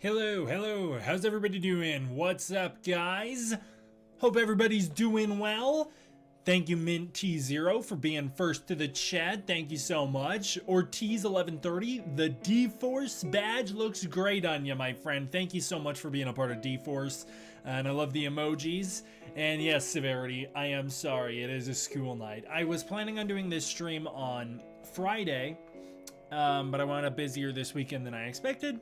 Hello, how's everybody doing? What's up, guys? Hope everybody's doing well. Thank you, Mint T0, for being first to the chat. Thank you so much. Ortiz1130, the D-Force badge looks great on you, my friend. Thank you so much for being a part of D-Force. And I love the emojis. And yes, Severity, I am sorry. It is a school night. I was planning on doing this stream on Friday, but I wound up busier this weekend than I expected.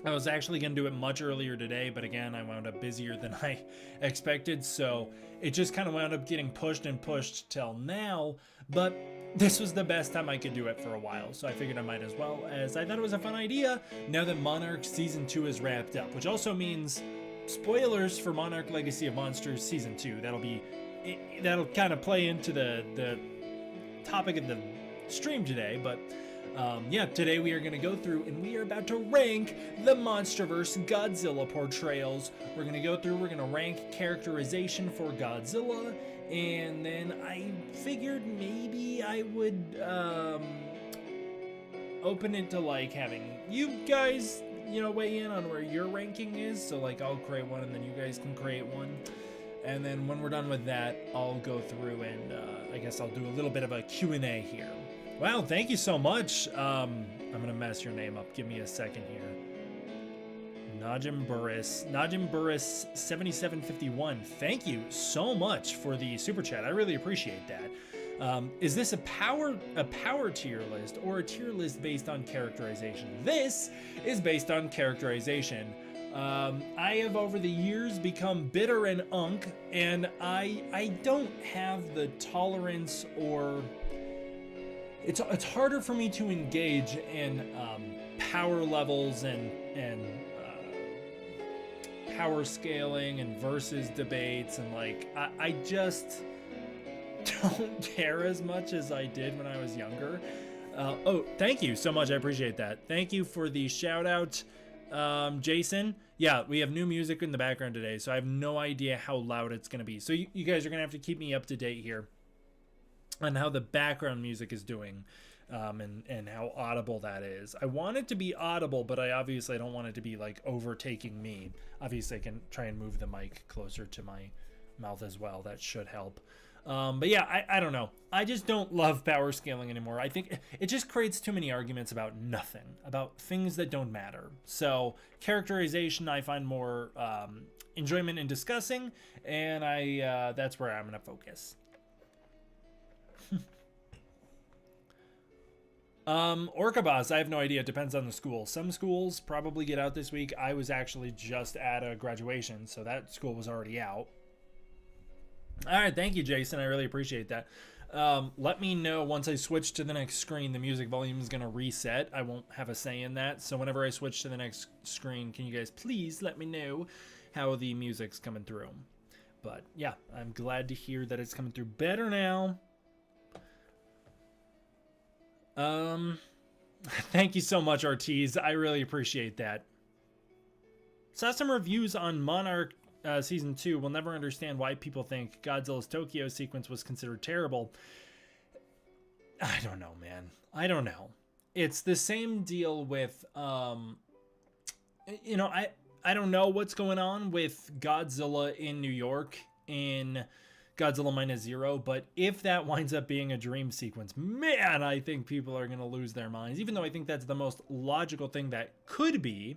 I was actually going to do it much earlier today, but again, I wound up busier than I expected, so it just kind of wound up getting pushed and pushed till now, but this was the best time I could do it for a while, so I figured I might as well, as I thought it was a fun idea now that Monarch Season 2 is wrapped up, which also means spoilers for Monarch Legacy of Monsters Season 2. That'll kind of play into the topic of the stream today, but yeah, today we are going to go through and we are about to rank the MonsterVerse Godzilla portrayals. We're going to go through, we're going to rank characterization for Godzilla, and then I figured maybe I would open it to like having you guys, you know, weigh in on where your ranking is. So like I'll create one and then you guys can create one. And then when we're done with that, I'll go through and I guess I'll do a little bit of a Q&A here. Wow, thank you so much. I'm gonna mess your name up. Give me a second here. Najim Burris 7751. Thank you so much for the super chat. I really appreciate that. Is this a power tier list or a tier list based on characterization? This is based on characterization. I have over the years become bitter and unk, and I don't have the tolerance or it's harder for me to engage in power levels and power scaling and versus debates, and like I just don't care as much as I did when I was younger. Oh, thank you so much. I appreciate that. Thank you for the shout out, Jason. Yeah, we have new music in the background today, so I have no idea how loud it's going to be. So you guys are going to have to keep me up to date here on how the background music is doing, and how audible that is. I want it to be audible, but I obviously don't want it to be like overtaking me. Obviously I can try and move the mic closer to my mouth as well. That should help. But yeah, I don't know. I just don't love power scaling anymore. I think it just creates too many arguments about nothing, about things that don't matter. So characterization I find more enjoyment in discussing, and that's where I'm gonna focus. Orca Boss, I have no idea. It depends on the school. Some schools probably get out this week. I was actually just at a graduation, so that school was already out. All right, thank you, Jason. I really appreciate that. Let me know once I switch to the next screen. The music volume is going to reset. I won't have a say in that. So whenever I switch to the next screen, can you guys please let me know how the music's coming through? But yeah, I'm glad to hear that it's coming through better now. Thank you so much, Ortiz. I really appreciate that. Saw some reviews on Monarch Season 2. We'll never understand why people think Godzilla's Tokyo sequence was considered terrible. I don't know, man. I don't know. It's the same deal with, you know, I don't know what's going on with Godzilla in New York in Godzilla Minus Zero, but if that winds up being a dream sequence, man, I think people are going to lose their minds, even though I think that's the most logical thing that could be.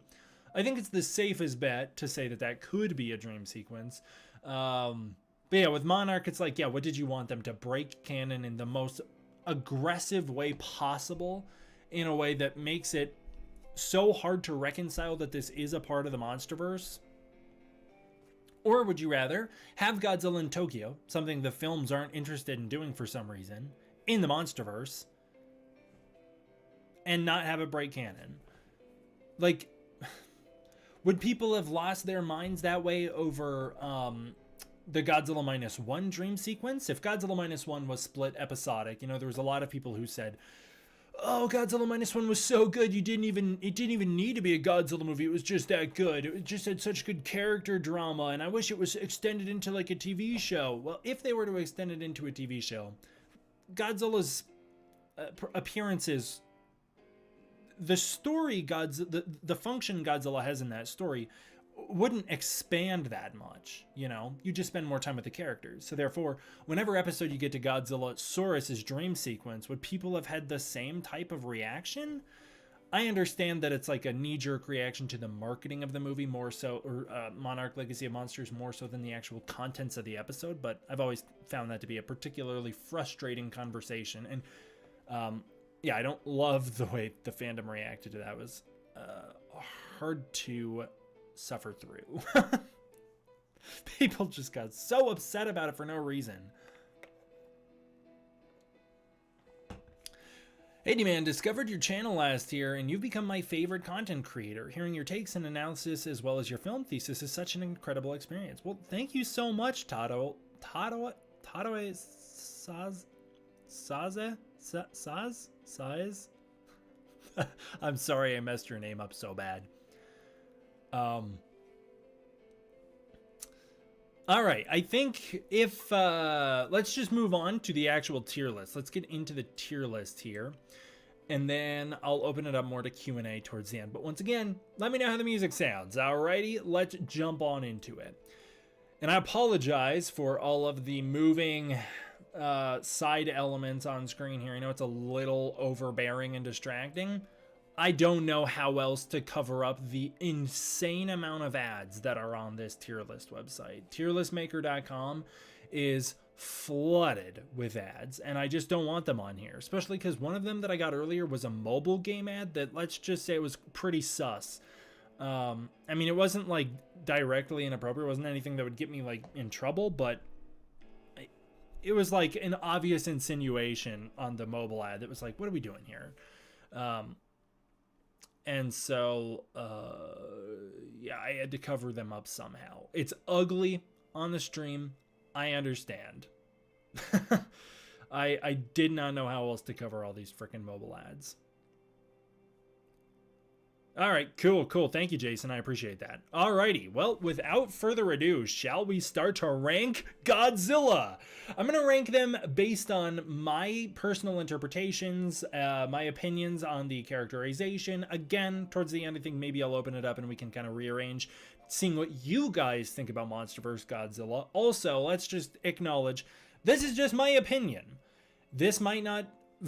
I think it's the safest bet to say that that could be a dream sequence. But yeah, with Monarch, it's like, yeah, what did you want them to break canon in the most aggressive way possible, in a way that makes it so hard to reconcile that this is a part of the MonsterVerse? Or would you rather have Godzilla in Tokyo, something the films aren't interested in doing for some reason, in the MonsterVerse, and not have it break canon? Like, would people have lost their minds that way over the Godzilla Minus One dream sequence? If Godzilla Minus One was split episodic, you know, there was a lot of people who said, oh, Godzilla Minus One was so good, it didn't even need to be a Godzilla movie. It was just that good. It just had such good character drama, and I wish it was extended into like a TV show. Well, if they were to extend it into a TV show, Godzilla's appearances the story the function Godzilla has in that story wouldn't expand that much, you know? You just spend more time with the characters. So therefore, whenever episode you get to Godzilla Saurus's dream sequence, would people have had the same type of reaction? I understand that it's like a knee-jerk reaction to the marketing of the movie more so, or Monarch Legacy of Monsters more so than the actual contents of the episode, but I've always found that to be a particularly frustrating conversation. And yeah, I don't love the way the fandom reacted to that. It was hard to suffer through. People just got so upset about it for no reason. Hey man, discovered your channel last year and you've become my favorite content creator. Hearing your takes and analysis as well as your film thesis is such an incredible experience. Well, thank you so much, Tado Saz? I'm sorry I messed your name up so bad. All right, I think if let's just move on to the actual tier list. Let's get into the tier list here, and then I'll open it up more to Q&A towards the end. But once again, let me know how the music sounds. Alrighty, let's jump on into it. And I apologize for all of the moving side elements on screen here. I know it's a little overbearing and distracting. I don't know how else to cover up the insane amount of ads that are on this tier list website. Tierlistmaker.com is flooded with ads, and I just don't want them on here, especially because one of them that I got earlier was a mobile game ad that, let's just say, it was pretty sus. I mean, it wasn't like directly inappropriate. It wasn't anything that would get me like in trouble, but it was like an obvious insinuation on the mobile ad that was like, what are we doing here? And so, yeah, I had to cover them up somehow. It's ugly on the stream. I understand. I did not know how else to cover all these freaking mobile ads. All right, cool. Thank you, Jason. I appreciate that. All righty. Well, without further ado, shall we start to rank Godzilla? I'm going to rank them based on my personal interpretations, my opinions on the characterization. Again, towards the end, I think maybe I'll open it up and we can kind of rearrange, seeing what you guys think about MonsterVerse Godzilla. Also, let's just acknowledge, this is just my opinion. This might not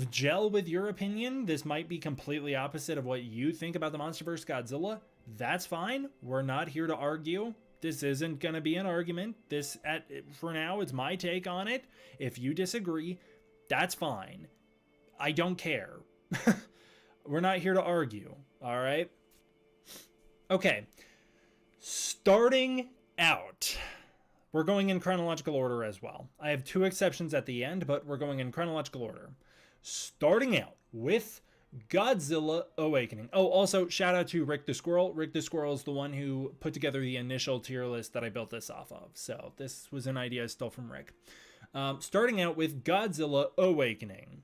gel with your opinion. This might be completely opposite of what you think about the MonsterVerse Godzilla. That's fine. We're not here to argue. This isn't going to be an argument. For now, it's my take on it. If you disagree, that's fine. I don't care. We're not here to argue. All right. Okay. Starting out, we're going in chronological order as well. I have two exceptions at the end, but we're going in chronological order. Starting out with Godzilla Awakening. Oh, also, shout out to Rick the Squirrel. Rick the Squirrel is the one who put together the initial tier list that I built this off of. So this was an idea I stole from Rick. Starting out with Godzilla Awakening.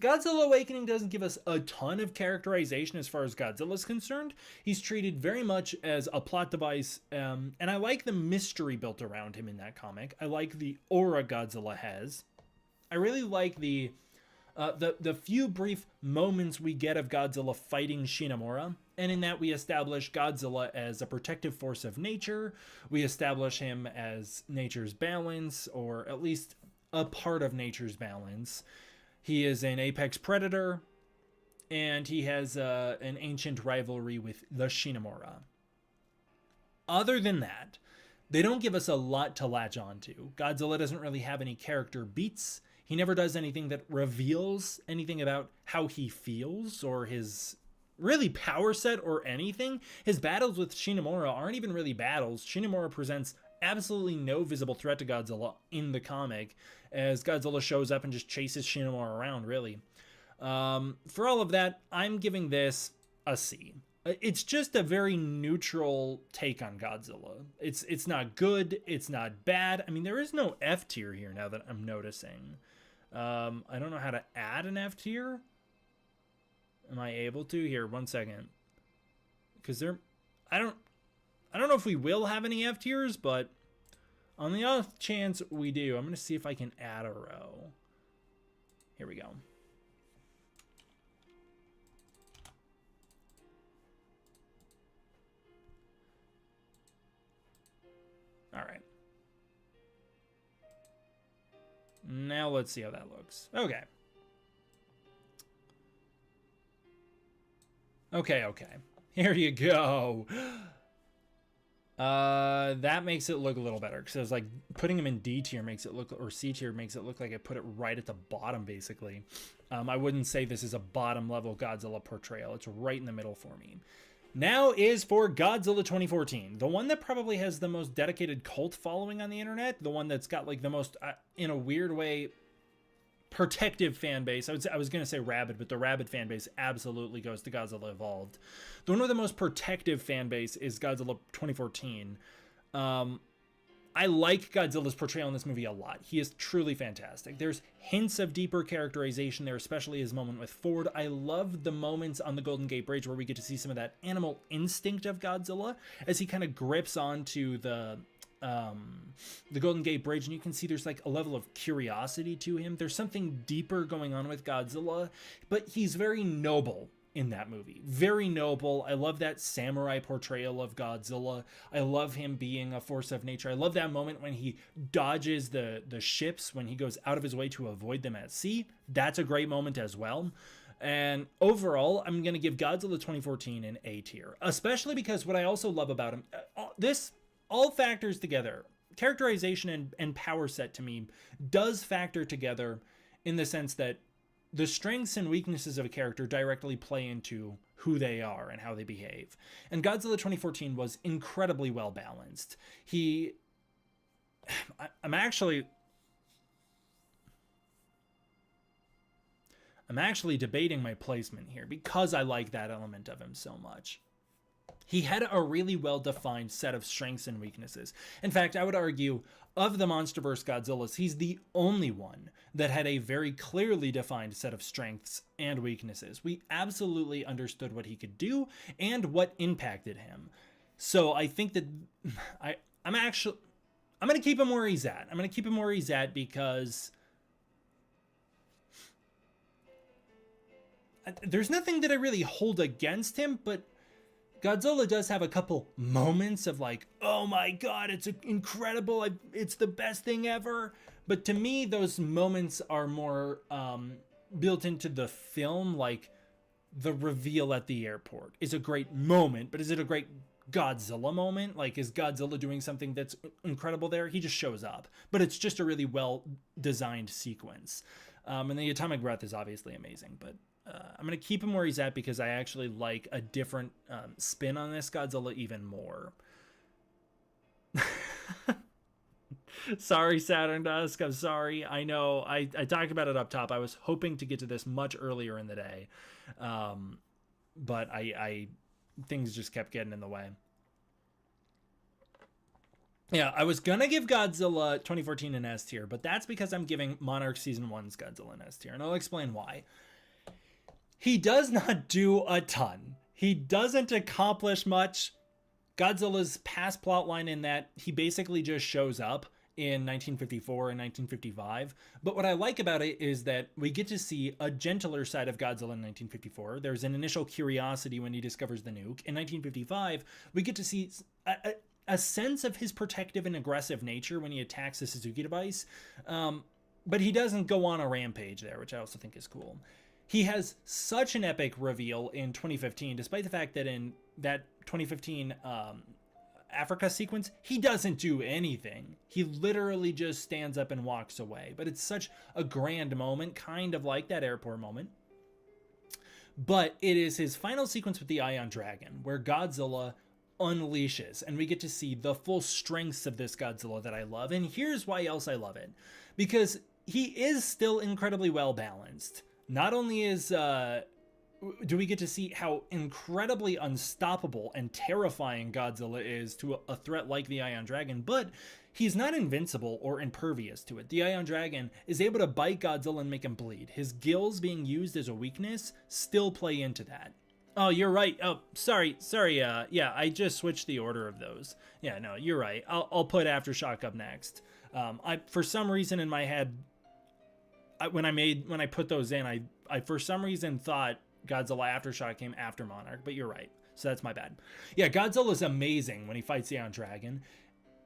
Godzilla Awakening doesn't give us a ton of characterization as far as Godzilla is concerned. He's treated very much as a plot device, and I like the mystery built around him in that comic. I like the aura Godzilla has. I really like the few brief moments we get of Godzilla fighting Shinomura, and in that we establish Godzilla as a protective force of nature. We establish him as nature's balance, or at least a part of nature's balance. He is an apex predator, and he has an ancient rivalry with the Shinomura. Other than that, they don't give us a lot to latch onto. Godzilla doesn't really have any character beats. He never does anything that reveals anything about how he feels or his really power set or anything. His battles with Shinomura aren't even really battles. Shinomura presents absolutely no visible threat to Godzilla in the comic, as Godzilla shows up and just chases Shinomura around, really. For all of that, I'm giving this a C. It's just a very neutral take on Godzilla. It's not good, it's not bad. I mean, there is no F tier here now that I'm noticing. I don't know how to add an F tier. Am I able to? Here, one second. Because I don't know if we will have any F tiers, but on the off chance we do, I'm going to see if I can add a row. Here we go. Now let's see how that looks. Okay. Okay. Here you go. That makes it look a little better, because I was like, putting him in D tier makes it look, or C tier makes it look like I put it right at the bottom, basically. I wouldn't say this is a bottom level Godzilla portrayal. It's right in the middle for me. Now is for Godzilla 2014, the one that probably has the most dedicated cult following on the internet, the one that's got like the most, in a weird way, protective fan base. I was going to say rabid, but the rabid fan base absolutely goes to Godzilla Evolved. The one with the most protective fan base is Godzilla 2014. I like Godzilla's portrayal in this movie a lot. He is truly fantastic. There's hints of deeper characterization there, especially his moment with Ford. I love the moments on the Golden Gate Bridge where we get to see some of that animal instinct of Godzilla as he kind of grips onto the Golden Gate Bridge, and you can see there's like a level of curiosity to him. There's something deeper going on with Godzilla, but he's very noble in that movie. Very noble. I love that samurai portrayal of Godzilla. I love him being a force of nature. I love that moment when he dodges the ships, when he goes out of his way to avoid them at sea. That's a great moment as well. And overall, I'm going to give Godzilla 2014 an A tier, especially because what I also love about him, this all factors together. Characterization and power set to me does factor together in the sense that the strengths and weaknesses of a character directly play into who they are and how they behave. And Godzilla 2014 was incredibly well balanced. I'm actually debating my placement here because I like that element of him so much. He had a really well-defined set of strengths and weaknesses. In fact, I would argue, of the MonsterVerse Godzillas, he's the only one that had a very clearly defined set of strengths and weaknesses. We absolutely understood what he could do and what impacted him. So I think that I'm going to keep him where he's at. I'm going to keep him where he's at because there's nothing that I really hold against him, but Godzilla does have a couple moments of like, oh my god, it's incredible, it's the best thing ever. But to me, those moments are more built into the film, like the reveal at the airport is a great moment, but is it a great Godzilla moment? Like, is Godzilla doing something that's incredible there? He just shows up, but it's just a really well-designed sequence. And the atomic breath is obviously amazing, but I'm going to keep him where he's at because I actually like a different spin on this Godzilla even more. Sorry, Saturn Dusk. I'm sorry. I know I talked about it up top. I was hoping to get to this much earlier in the day. But things just kept getting in the way. Yeah, I was going to give Godzilla 2014 an S tier, but that's because I'm giving Monarch Season 1's Godzilla an S tier, and I'll explain why. He does not do a ton. He doesn't accomplish much. Godzilla's past plotline in that he basically just shows up in 1954 and 1955. But what I like about it is that we get to see a gentler side of Godzilla in 1954. There's an initial curiosity when he discovers the nuke. In 1955, we get to see a sense of his protective and aggressive nature when he attacks the Suzuki device. But he doesn't go on a rampage there, which I also think is cool. He has such an epic reveal in 2015, despite the fact that in that 2015 Africa sequence, he doesn't do anything. He literally just stands up and walks away. But it's such a grand moment, kind of like that airport moment. But it is his final sequence with the Ion Dragon, where Godzilla unleashes, and we get to see the full strengths of this Godzilla that I love. And here's why else I love it. Because he is still incredibly well balanced. Not only do we get to see how incredibly unstoppable and terrifying Godzilla is to a threat like the Ion Dragon, but he's not invincible or impervious to it. The Ion Dragon is able to bite Godzilla and make him bleed. His gills being used as a weakness still play into that. Oh, you're right. Oh, sorry. Yeah, I just switched the order of those. Yeah, no, you're right. I'll put Aftershock up next. For some reason in my head, when I put those in, I for some reason thought Godzilla Aftershock came after Monarch, but you're right. So that's my bad. Yeah, Godzilla's amazing when he fights the Ion Dragon.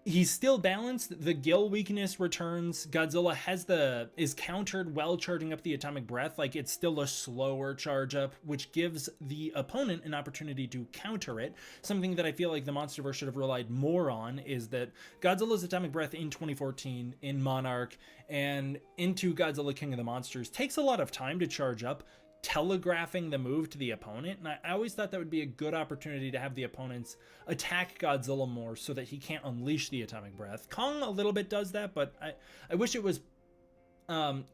He's still balanced. The gill weakness returns. Godzilla is countered while charging up the atomic breath. Like, it's still a slower charge up, which gives the opponent an opportunity to counter it. Something that I feel like the MonsterVerse should have relied more on is that Godzilla's atomic breath in 2014, in Monarch, and into Godzilla King of the Monsters takes a lot of time to charge up, telegraphing the move to the opponent. And I always thought that would be a good opportunity to have the opponents attack Godzilla more so that he can't unleash the atomic breath. Kong a little bit does that, but I wish it was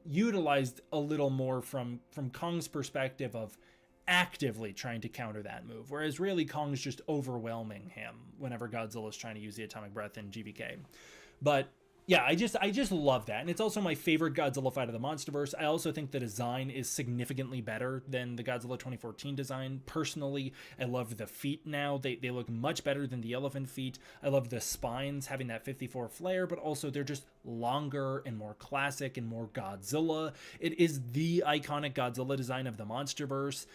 utilized a little more from Kong's perspective of actively trying to counter that move, whereas really Kong's just overwhelming him whenever Godzilla's trying to use the atomic breath in GVK. But yeah, I just love that. And it's also my favorite Godzilla fight of the MonsterVerse. I also think the design is significantly better than the Godzilla 2014 design. Personally, I love the feet now. They look much better than the elephant feet. I love the spines having that 54 flare, but also they're just longer and more classic and more Godzilla. It is the iconic Godzilla design of the MonsterVerse.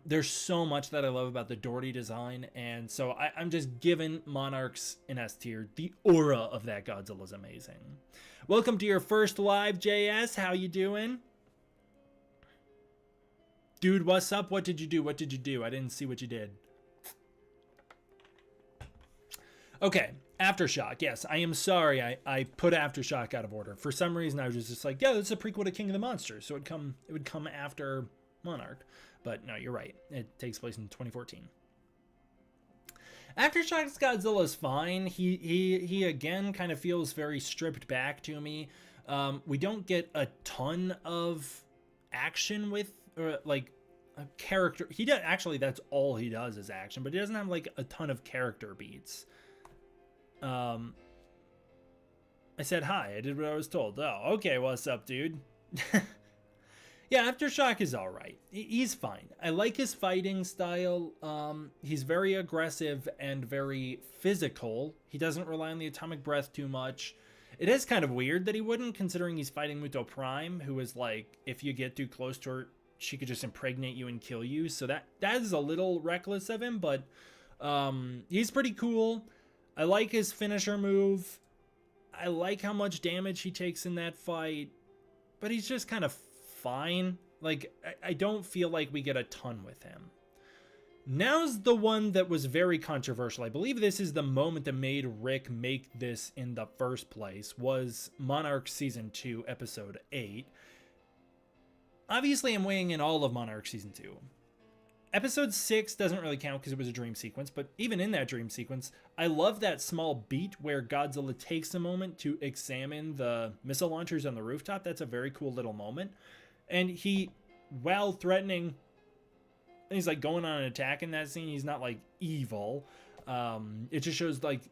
There's so much that I love about the Doherty design, and so I'm just giving Monarchs an S tier. The aura of that Godzilla is amazing. Welcome to your first live, JS. How you doing? Dude, what's up? What did you do? What did you do? I didn't see what you did. Okay, Aftershock. Yes, I am sorry I put Aftershock out of order. For some reason, I was just like, yeah, it's a prequel to King of the Monsters, so it would come after Monarch. But no, you're right. It takes place in 2014. Aftershock's Godzilla is fine. He again kind of feels very stripped back to me. We don't get a ton of action with, or like a character. He does actually. That's all he does is action, but he doesn't have like a ton of character beats. I said hi. I did what I was told. Oh, okay. What's up, dude? Yeah, Aftershock is all right. He's fine. I like his fighting style. He's very aggressive and very physical. He doesn't rely on the atomic breath too much. It is kind of weird that he wouldn't, considering he's fighting Muto Prime, who is like, if you get too close to her, she could just impregnate you and kill you. So that is a little reckless of him, but he's pretty cool. I like his finisher move. I like how much damage he takes in that fight, but he's just kind of fine. Like, I don't feel like we get a ton with him. Now's the one that was very controversial. I believe this is the moment that made Rick make this in the first place, was Monarch Season 2, Episode 8. Obviously, I'm weighing in all of Monarch Season 2. Episode 6 doesn't really count because it was a dream sequence, but even in that dream sequence, I love that small beat where Godzilla takes a moment to examine the missile launchers on the rooftop. That's a very cool little moment. And he, while threatening, he's like going on an attack in that scene. He's not like evil. It just shows like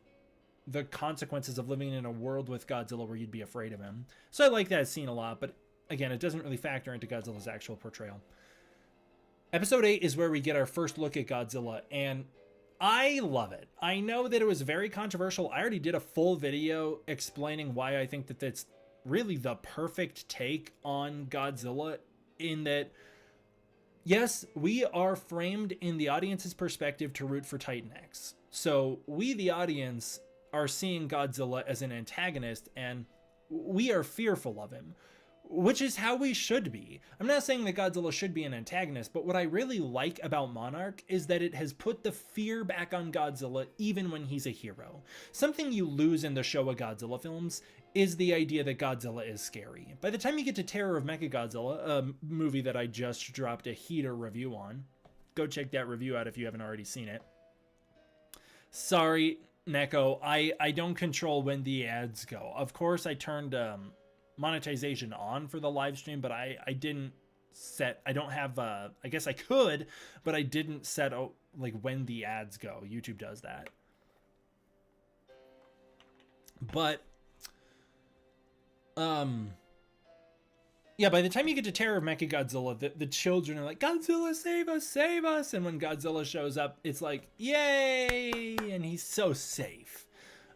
the consequences of living in a world with Godzilla where you'd be afraid of him. So I like that scene a lot, but again, it doesn't really factor into Godzilla's actual portrayal. Episode 8 is where we get our first look at Godzilla, and I love it. I know that it was very controversial. I already did a full video explaining why I think that that's really the perfect take on Godzilla, in that, yes, we are framed in the audience's perspective to root for Titan X. So we, the audience, are seeing Godzilla as an antagonist, and we are fearful of him, which is how we should be. I'm not saying that Godzilla should be an antagonist, but what I really like about Monarch is that it has put the fear back on Godzilla even when he's a hero. Something you lose in the Showa Godzilla films is the idea that Godzilla is scary. By the time you get to Terror of Mechagodzilla, a movie that I just dropped a heater review on, go check that review out if you haven't already seen it. Sorry, Neko, I don't control when the ads go. Of course, I turned monetization on for the live stream, but I didn't set, I don't have, I guess I could, but I didn't set like when the ads go. YouTube does that. But yeah, by the time you get to Terror of Mechagodzilla, the children are like, Godzilla, save us, save us. And when Godzilla shows up, it's like, yay! And he's so safe.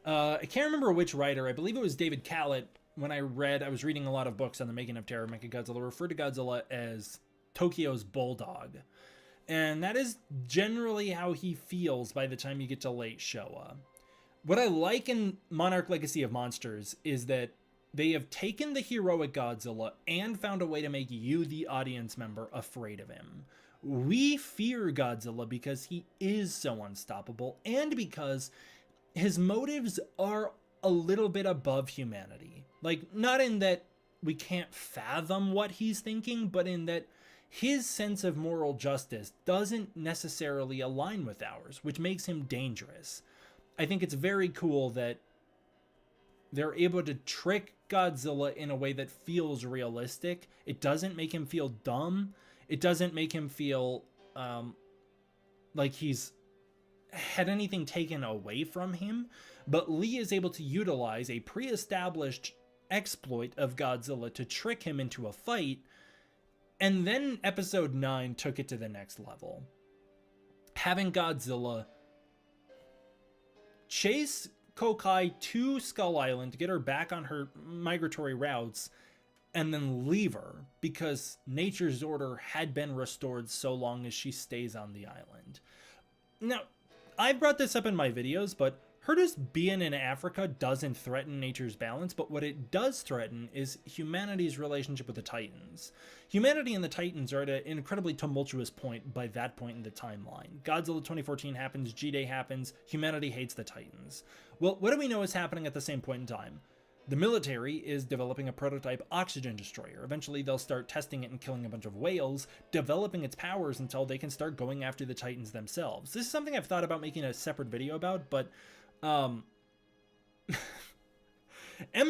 I can't remember which writer. I believe it was David Callett. When I was reading a lot of books on the making of Terror of Mechagodzilla, referred to Godzilla as Tokyo's bulldog. And that is generally how he feels by the time you get to late Showa. What I like in Monarch Legacy of Monsters is that they have taken the heroic Godzilla and found a way to make you, the audience member, afraid of him. We fear Godzilla because he is so unstoppable and because his motives are a little bit above humanity. Like, not in that we can't fathom what he's thinking, but in that his sense of moral justice doesn't necessarily align with ours, which makes him dangerous. I think it's very cool that they're able to trick Godzilla in a way that feels realistic. It doesn't make him feel dumb. It doesn't make him feel like he's had anything taken away from him. But Lee is able to utilize a pre-established exploit of Godzilla to trick him into a fight. And then episode 9 took it to the next level. Having Godzilla chase Kokai to Skull Island to get her back on her migratory routes and then leave her because nature's order had been restored so long as she stays on the island. Now, I've brought this up in my videos, but her just being in Africa doesn't threaten nature's balance, but what it does threaten is humanity's relationship with the Titans. Humanity and the Titans are at an incredibly tumultuous point by that point in the timeline. Godzilla 2014 happens, G-Day happens, humanity hates the Titans. Well, what do we know is happening at the same point in time? The military is developing a prototype oxygen destroyer. Eventually, they'll start testing it and killing a bunch of whales, developing its powers until they can start going after the Titans themselves. This is something I've thought about making a separate video about, but Emma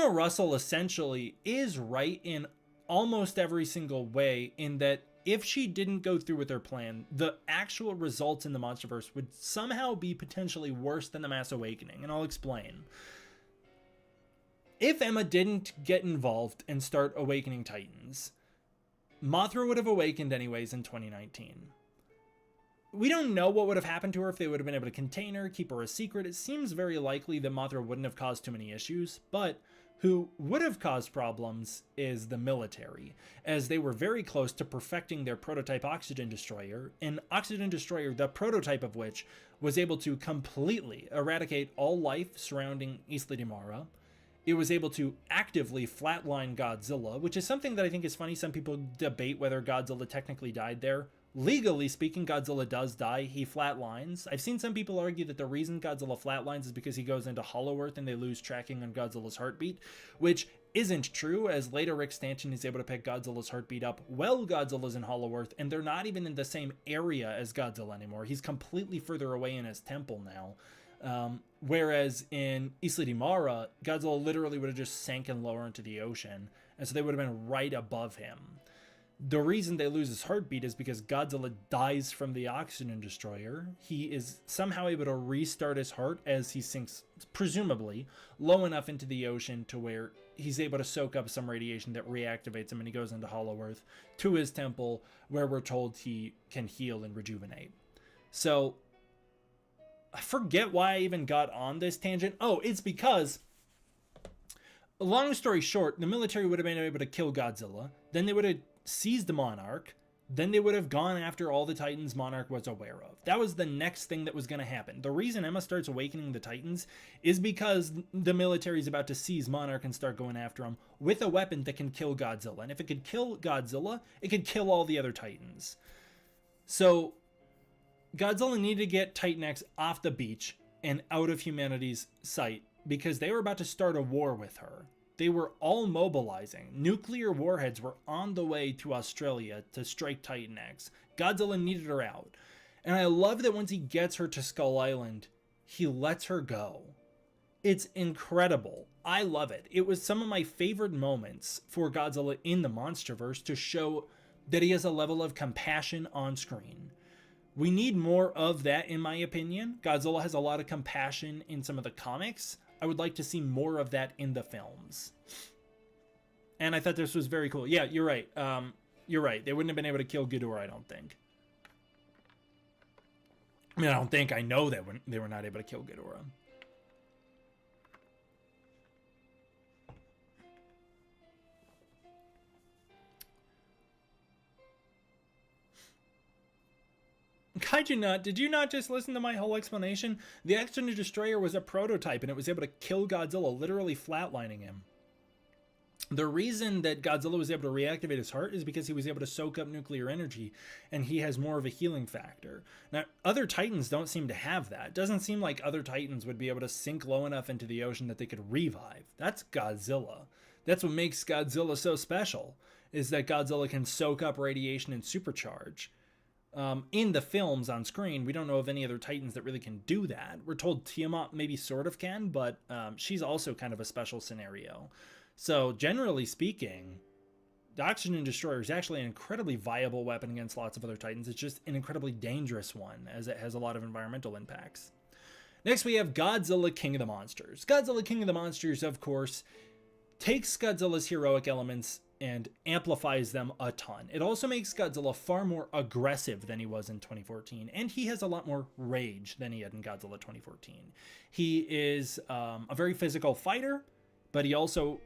Russell essentially is right in almost every single way, in that if she didn't go through with her plan, the actual results in the MonsterVerse would somehow be potentially worse than the Mass Awakening, and I'll explain. If Emma didn't get involved and start awakening Titans, Mothra would have awakened anyways in 2019. We don't know what would have happened to her if they would have been able to contain her, keep her a secret. It seems very likely that Mothra wouldn't have caused too many issues, but who would have caused problems is the military, as they were very close to perfecting their prototype oxygen destroyer, an oxygen destroyer, the prototype of which was able to completely eradicate all life surrounding Isla de Mara. It was able to actively flatline Godzilla, which is something that I think is funny. Some people debate whether Godzilla technically died there. Legally speaking, Godzilla does die. He flatlines. I've seen some people argue that the reason Godzilla flatlines is because he goes into Hollow Earth and they lose tracking on Godzilla's heartbeat, which isn't true, as later Rick Stanton is able to pick Godzilla's heartbeat up while Godzilla's in Hollow Earth, and they're not even in the same area as Godzilla anymore. He's completely further away in his temple now. Whereas in Isla de Mara, Godzilla literally would have just sank lower into the ocean, and so they would have been right above him. The reason they lose his heartbeat is because Godzilla dies from the oxygen destroyer. He is somehow able to restart his heart as he sinks, presumably, low enough into the ocean to where he's able to soak up some radiation that reactivates him, and he goes into Hollow Earth to his temple, where we're told he can heal and rejuvenate. So I forget why I even got on this tangent. Oh, it's because, long story short, the military would have been able to kill Godzilla. Then they would have seized Monarch. Then they would have gone after all the Titans Monarch was aware of. That was the next thing that was going to happen. The reason Emma starts awakening the Titans is because the military is about to seize Monarch and start going after him with a weapon that can kill Godzilla. And if it could kill Godzilla, it could kill all the other Titans. So Godzilla needed to get Titan X off the beach and out of humanity's sight because they were about to start a war with her. They were all mobilizing. Nuclear warheads were on the way to Australia to strike Titan X. Godzilla needed her out. And I love that once he gets her to Skull Island, he lets her go. It's incredible. I love it. It was some of my favorite moments for Godzilla in the MonsterVerse to show that he has a level of compassion on screen. We need more of that, in my opinion. Godzilla has a lot of compassion in some of the comics. I would like to see more of that in the films. And I thought this was very cool. Yeah, you're right. You're right. They wouldn't have been able to kill Ghidorah, I don't think. I mean, I don't think. I know that they were not able to kill Ghidorah. Kaiju Nut, did you not just listen to my whole explanation? The X-Gender Destroyer was a prototype, and it was able to kill Godzilla, literally flatlining him. The reason that Godzilla was able to reactivate his heart is because he was able to soak up nuclear energy, and he has more of a healing factor. Now, other Titans don't seem to have that. It doesn't seem like other Titans would be able to sink low enough into the ocean that they could revive. That's Godzilla. That's what makes Godzilla so special, is that Godzilla can soak up radiation and supercharge. In the films on screen, we don't know of any other Titans that really can do that. We're told Tiamat maybe sort of can, but she's also kind of a special scenario. So generally speaking, the Oxygen Destroyer is actually an incredibly viable weapon against lots of other Titans. It's just an incredibly dangerous one, as it has a lot of environmental impacts. Next, we have Godzilla, King of the Monsters. Godzilla, King of the Monsters, of course, takes Godzilla's heroic elements and amplifies them a ton. It also makes Godzilla far more aggressive than he was in 2014, and he has a lot more rage than he had in Godzilla 2014. He is a very physical fighter, but he also...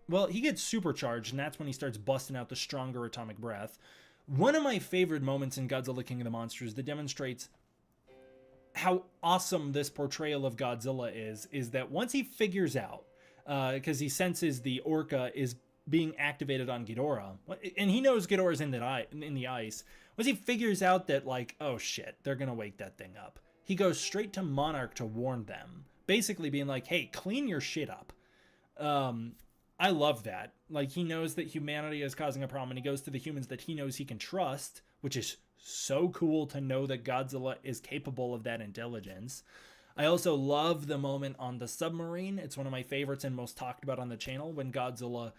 well, he gets supercharged, and that's when he starts busting out the stronger atomic breath. One of my favorite moments in Godzilla King of the Monsters that demonstrates how awesome this portrayal of Godzilla is that once he figures out, because he senses the orca is being activated on Ghidorah, and he knows Ghidorah's in the ice, once he figures out that, like, oh shit, they're going to wake that thing up, he goes straight to Monarch to warn them, basically being like, hey, clean your shit up. I love that. Like, he knows that humanity is causing a problem, and he goes to the humans that he knows he can trust, which is so cool to know that Godzilla is capable of that intelligence. I also love the moment on the submarine. It's one of my favorites and most talked about on the channel, when Godzilla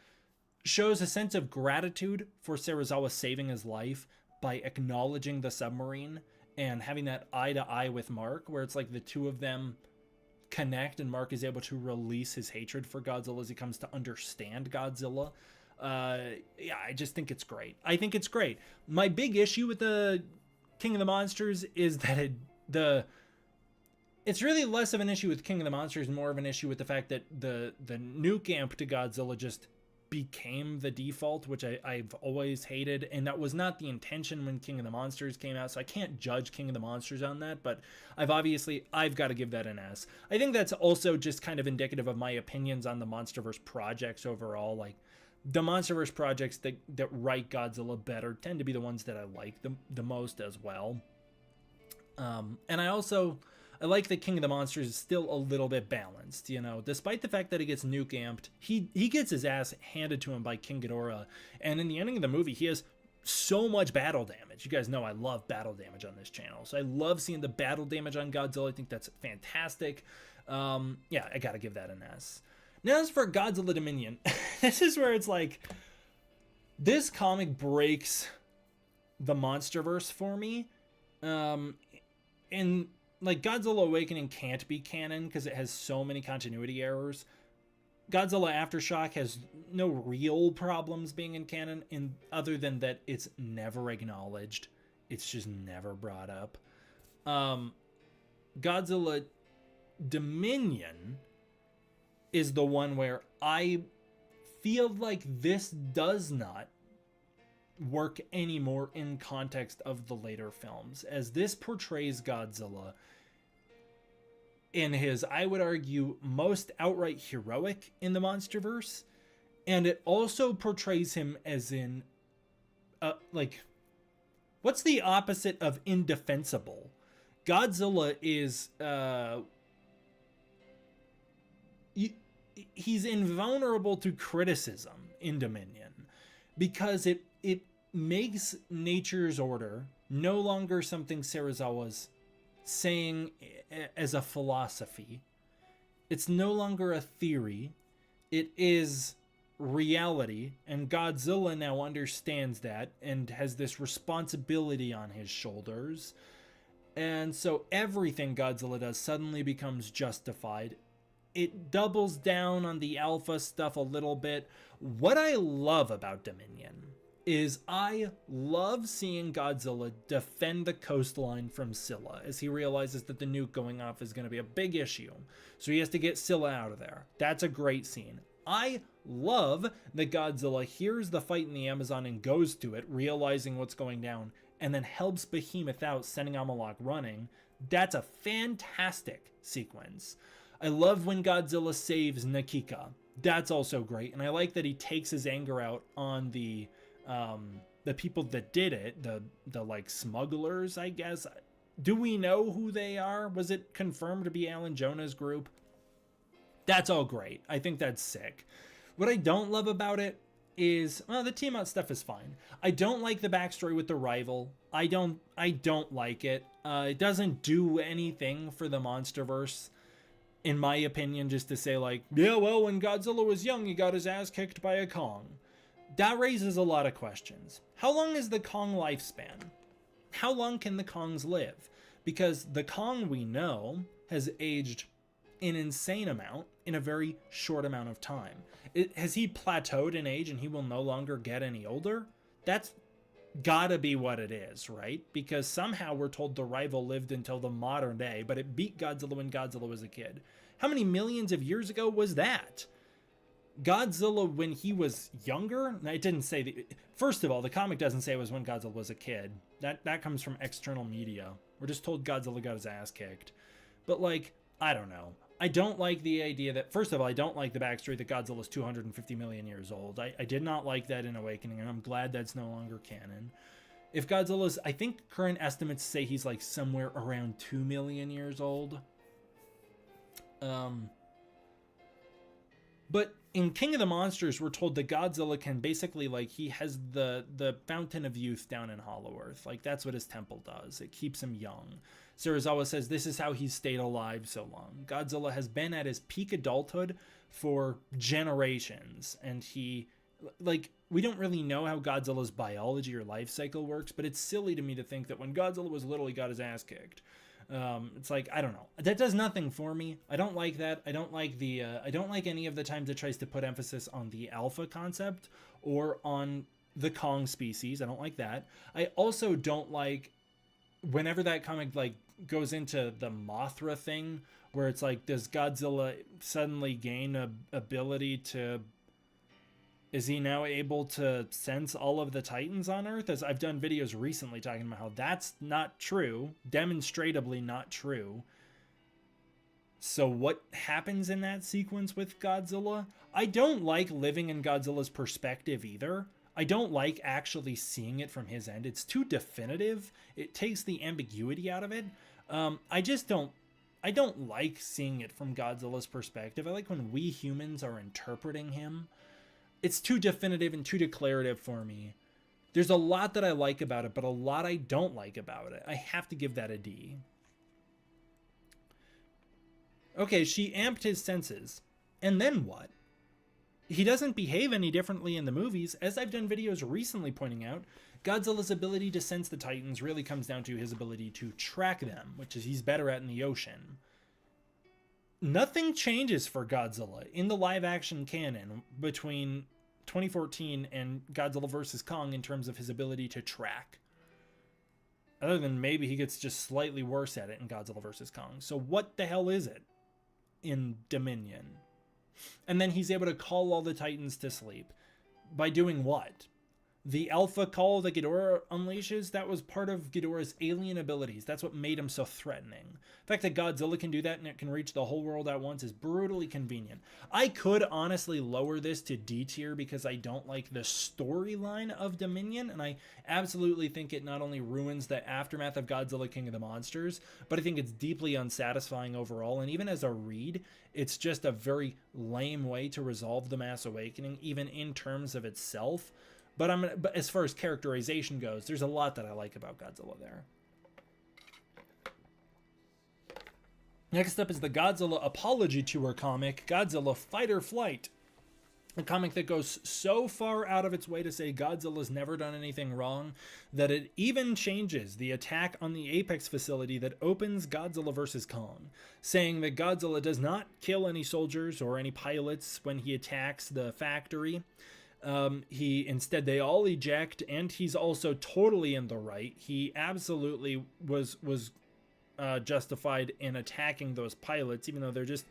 shows a sense of gratitude for Serizawa saving his life by acknowledging the submarine and having that eye-to-eye with Mark, where it's like the two of them connect, and Mark is able to release his hatred for Godzilla as he comes to understand Godzilla. Yeah, I just think it's great. I think it's great. My big issue with the King of the Monsters is that it's really less of an issue with King of the Monsters, more of an issue with the fact that the nuke amp to Godzilla just became the default, which I've always hated, and that was not the intention when King of the Monsters came out, so I can't judge King of the Monsters on that, but I've got to give that an S. I think that's also just kind of indicative of my opinions on the MonsterVerse projects overall. Like, the MonsterVerse projects that write Godzilla better tend to be the ones that I like the most as well. And I like that King of the Monsters is still a little bit balanced, you know, despite the fact that he gets nuke amped, he gets his ass handed to him by King Ghidorah, and in the ending of the movie, he has so much battle damage. You guys know I love battle damage on this channel, so I love seeing the battle damage on Godzilla. I think that's fantastic. Yeah, I gotta give that an S. Now, as for Godzilla Dominion, this is where it's like, this comic breaks the MonsterVerse for me, and like, Godzilla Awakening can't be canon because it has so many continuity errors. Godzilla Aftershock has no real problems being in canon, other than that it's never acknowledged. It's just never brought up. Godzilla Dominion is the one where I feel like this does not work anymore in context of the later films, as this portrays Godzilla in his, I would argue, most outright heroic in the MonsterVerse, and it also portrays him as in like, what's the opposite of indefensible? Godzilla is he's invulnerable to criticism in Dominion, because it makes nature's order no longer something Serizawa's saying as a philosophy. It's no longer a theory. It is reality, and Godzilla now understands that and has this responsibility on his shoulders. And so everything Godzilla does suddenly becomes justified. It doubles down on the alpha stuff a little bit. What I love about Dominion is I love seeing Godzilla defend the coastline from Scylla as he realizes that the nuke going off is going to be a big issue. So he has to get Scylla out of there. That's a great scene. I love that Godzilla hears the fight in the Amazon and goes to it, realizing what's going down, and then helps Behemoth out, sending Amalok running. That's a fantastic sequence. I love when Godzilla saves Nakika. That's also great. And I like that he takes his anger out on the people that did it, the like smugglers, I guess. Do we know who they are? Was it confirmed to be Alan Jonah's group? That's all great. I think that's sick. What I don't love about it is, well, the team out stuff is fine. I don't like the backstory with the rival. I don't like it. It doesn't do anything for the MonsterVerse, in my opinion, just to say like, yeah, well, when Godzilla was young, he got his ass kicked by a Kong. That raises a lot of questions. How long is the Kong lifespan? How long can the Kongs live? Because the Kong we know has aged an insane amount in a very short amount of time. Has he plateaued in age and he will no longer get any older? That's gotta be what it is, right? Because somehow we're told the rival lived until the modern day, but it beat Godzilla when Godzilla was a kid. How many millions of years ago was that? Godzilla, when he was younger, it didn't say that. First of all, the comic doesn't say it was when Godzilla was a kid. That comes from external media. We're just told Godzilla got his ass kicked. But like, I don't know. I don't like the idea that, first of all, I don't like the backstory that Godzilla's 250 million years old. I did not like that in Awakening, and I'm glad that's no longer canon. If Godzilla's, I think current estimates say he's like somewhere around 2 million years old. But in King of the Monsters, we're told that Godzilla can basically, like, he has the Fountain of Youth down in Hollow Earth. Like, that's what his temple does. It keeps him young. Serizawa says this is how he's stayed alive so long. Godzilla has been at his peak adulthood for generations. And he, like, we don't really know how Godzilla's biology or life cycle works, but it's silly to me to think that when Godzilla was little, he got his ass kicked. It's like, I don't know. That does nothing for me. I don't like that. I don't like the, I don't like any of the times it tries to put emphasis on the alpha concept or on the Kong species. I don't like that. I also don't like whenever that comic like goes into the Mothra thing where it's like, does Godzilla suddenly gain a ability to, is he now able to sense all of the Titans on Earth? As I've done videos recently talking about how that's not true, demonstrably not true. So what happens in that sequence with Godzilla? I don't like living in Godzilla's perspective either. I don't like actually seeing it from his end. It's too definitive. It takes the ambiguity out of it. I don't like seeing it from Godzilla's perspective. I like when we humans are interpreting him. It's too definitive and too declarative for me. There's a lot that I like about it, but a lot I don't like about it. I have to give that a D. Okay, she amped his senses. And then what? He doesn't behave any differently in the movies. As I've done videos recently pointing out, Godzilla's ability to sense the Titans really comes down to his ability to track them, which is he's better at in the ocean. Nothing changes for Godzilla in the live-action canon between 2014 and Godzilla vs. Kong in terms of his ability to track. Other than maybe he gets just slightly worse at it in Godzilla vs. Kong. So what the hell is it in Dominion? And then he's able to call all the Titans to sleep. By doing what? The alpha call that Ghidorah unleashes, that was part of Ghidorah's alien abilities. That's what made him so threatening. The fact that Godzilla can do that and it can reach the whole world at once is brutally convenient. I could honestly lower this to D tier because I don't like the storyline of Dominion, and I absolutely think it not only ruins the aftermath of Godzilla King of the Monsters, but I think it's deeply unsatisfying overall, and even as a read, it's just a very lame way to resolve the Mass Awakening, even in terms of itself. But as far as characterization goes, there's a lot that I like about Godzilla there. Next up is the Godzilla Apology Tour comic, Godzilla Fight or Flight. A comic that goes so far out of its way to say Godzilla's never done anything wrong that it even changes the attack on the Apex facility that opens Godzilla vs. Kong, saying that Godzilla does not kill any soldiers or any pilots when he attacks the factory. Instead they all eject, and he's also totally in the right. He absolutely was justified in attacking those pilots, even though they're just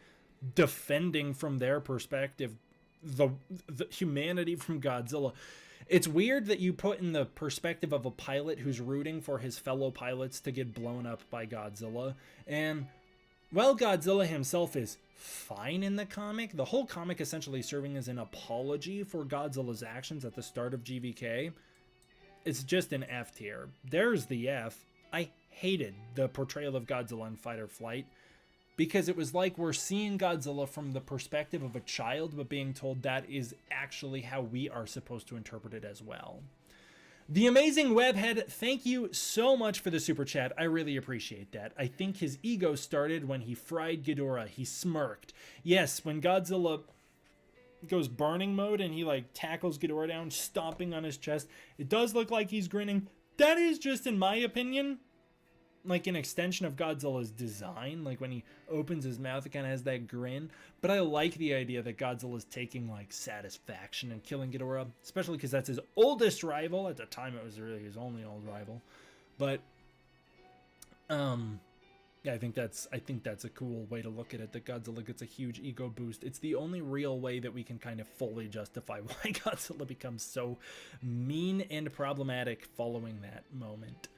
defending from their perspective the humanity from Godzilla. It's weird that you put in the perspective of a pilot who's rooting for his fellow pilots to get blown up by Godzilla. And while Godzilla himself is fine in the comic, the whole comic essentially serving as an apology for Godzilla's actions at the start of GVK. It's just an F tier. There's the F. I hated the portrayal of Godzilla in Fight or Flight because it was like we're seeing Godzilla from the perspective of a child, but being told that is actually how we are supposed to interpret it as well. The Amazing Webhead, thank you so much for the super chat. I really appreciate that. I think his ego started when he fried Ghidorah. He smirked. Yes, when Godzilla goes burning mode and he like tackles Ghidorah down, stomping on his chest, it does look like he's grinning. That is just, in my opinion, like an extension of Godzilla's design. Like when he opens his mouth, it kind of has that grin. But I like the idea that Godzilla's taking like satisfaction in killing Ghidorah, especially because that's his oldest rival. At the time, it was really his only old rival. But yeah, I think that's a cool way to look at it, that Godzilla gets a huge ego boost. It's the only real way that we can kind of fully justify why Godzilla becomes so mean and problematic following that moment.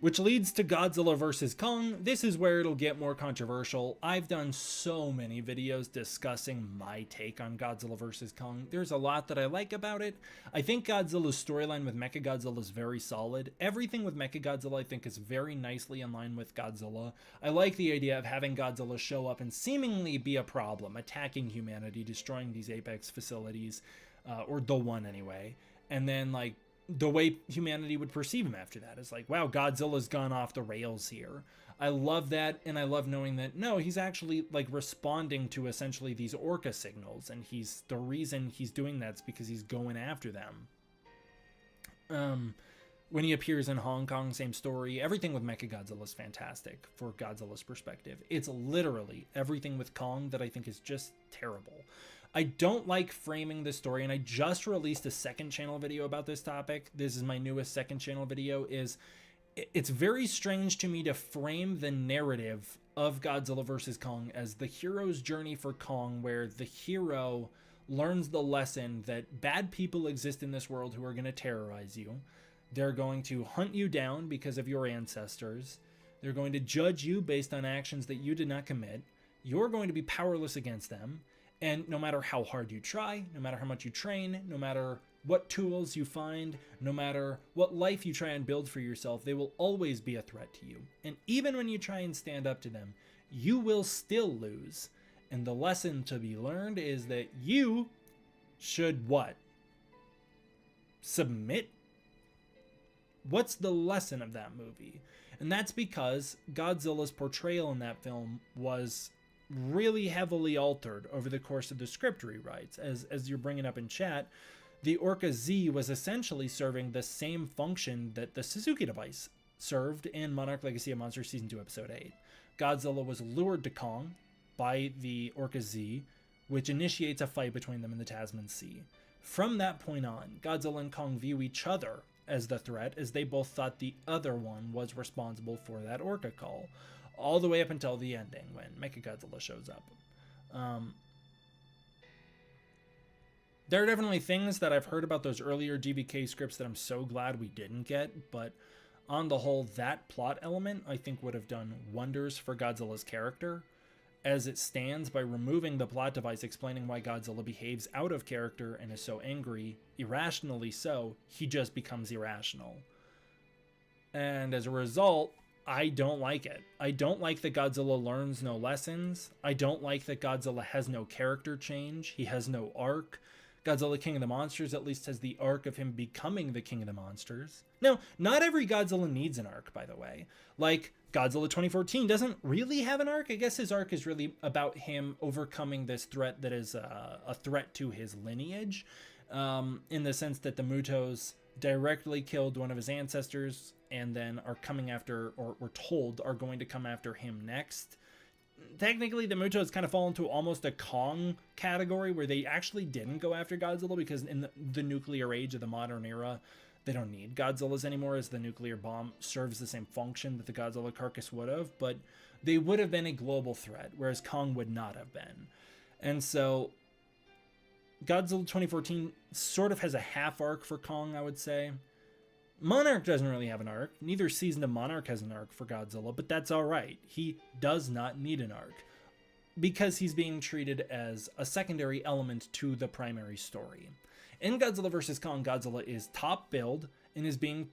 Which leads to Godzilla vs. Kong. This is where it'll get more controversial. I've done so many videos discussing my take on Godzilla vs. Kong. There's a lot that I like about it. I think Godzilla's storyline with Mechagodzilla is very solid. Everything with Mechagodzilla I think is very nicely in line with Godzilla. I like the idea of having Godzilla show up and seemingly be a problem, attacking humanity, destroying these Apex facilities, or the one anyway. And then like the way humanity would perceive him after that is like, wow, Godzilla's gone off the rails here. I love that, and I love knowing that, no, he's actually like responding to essentially these orca signals, and the reason he's doing that's because he's going after them. When he appears in Hong Kong, same story. Everything with Mechagodzilla is fantastic for Godzilla's perspective. It's literally everything with Kong that I think is just terrible. I don't like framing the story, and I just released a second channel video about this topic. This is my newest second channel video. It's very strange to me to frame the narrative of Godzilla vs. Kong as the hero's journey for Kong, where the hero learns the lesson that bad people exist in this world who are going to terrorize you. They're going to hunt you down because of your ancestors. They're going to judge you based on actions that you did not commit. You're going to be powerless against them. And no matter how hard you try, no matter how much you train, no matter what tools you find, no matter what life you try and build for yourself, they will always be a threat to you. And even when you try and stand up to them, you will still lose. And the lesson to be learned is that you should what? Submit? What's the lesson of that movie? And that's because Godzilla's portrayal in that film was really heavily altered over the course of the script rewrites. As you're bringing up in chat, the Orca Z was essentially serving the same function that the Suzuki device served in Monarch Legacy of Monsters Season 2 Episode 8. Godzilla was lured to Kong by the Orca Z, which initiates a fight between them in the Tasman Sea. From that point on, Godzilla and Kong view each other as the threat, as they both thought the other one was responsible for that Orca call, all the way up until the ending when Mechagodzilla shows up. There are definitely things that I've heard about those earlier GVK scripts that I'm so glad we didn't get, but on the whole, that plot element I think would have done wonders for Godzilla's character. As it stands, by removing the plot device explaining why Godzilla behaves out of character and is so angry, irrationally so, he just becomes irrational. And as a result, I don't like it. I don't like that Godzilla learns no lessons. I don't like that Godzilla has no character change. He has no arc. Godzilla King of the Monsters at least has the arc of him becoming the King of the Monsters. Now, not every Godzilla needs an arc, by the way. Like, Godzilla 2014 doesn't really have an arc. I guess his arc is really about him overcoming this threat that is a threat to his lineage, in the sense that the Mutos directly killed one of his ancestors and then are coming after, or we're told are going to come after him next. Technically, the Mutos kind of fall into almost a Kong category where they actually didn't go after Godzilla because in the nuclear age of the modern era, they don't need Godzillas anymore, as the nuclear bomb serves the same function that the Godzilla carcass would have, but they would have been a global threat, whereas Kong would not have been. And so Godzilla 2014 sort of has a half arc for Kong, I would say. Monarch doesn't really have an arc. Neither season of Monarch has an arc for Godzilla, but that's all right. He does not need an arc because he's being treated as a secondary element to the primary story. In Godzilla vs. Kong, Godzilla is top billed and is being,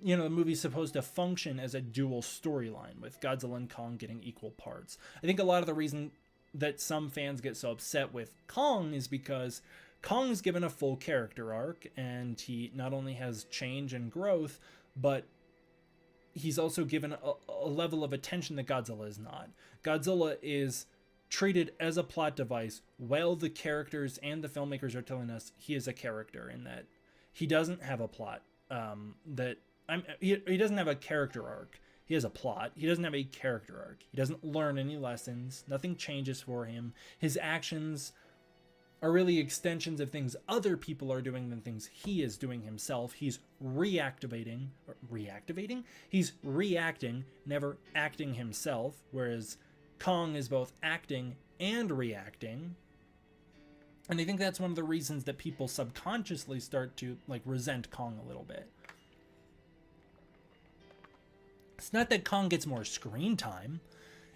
you know, the movie's supposed to function as a dual storyline with Godzilla and Kong getting equal parts. I think a lot of the reason that some fans get so upset with Kong is because Kong's given a full character arc, and he not only has change and growth, but he's also given a level of attention that Godzilla is not. Godzilla is treated as a plot device while the characters and the filmmakers are telling us he is a character, in that he doesn't have a plot. He doesn't have a character arc. He has a plot. He doesn't have a character arc. He doesn't learn any lessons. Nothing changes for him. His actions are really extensions of things other people are doing than things he is doing himself. He's reacting, never acting himself, whereas Kong is both acting and reacting. And I think that's one of the reasons that people subconsciously start to like resent Kong a little bit. It's not that Kong gets more screen time.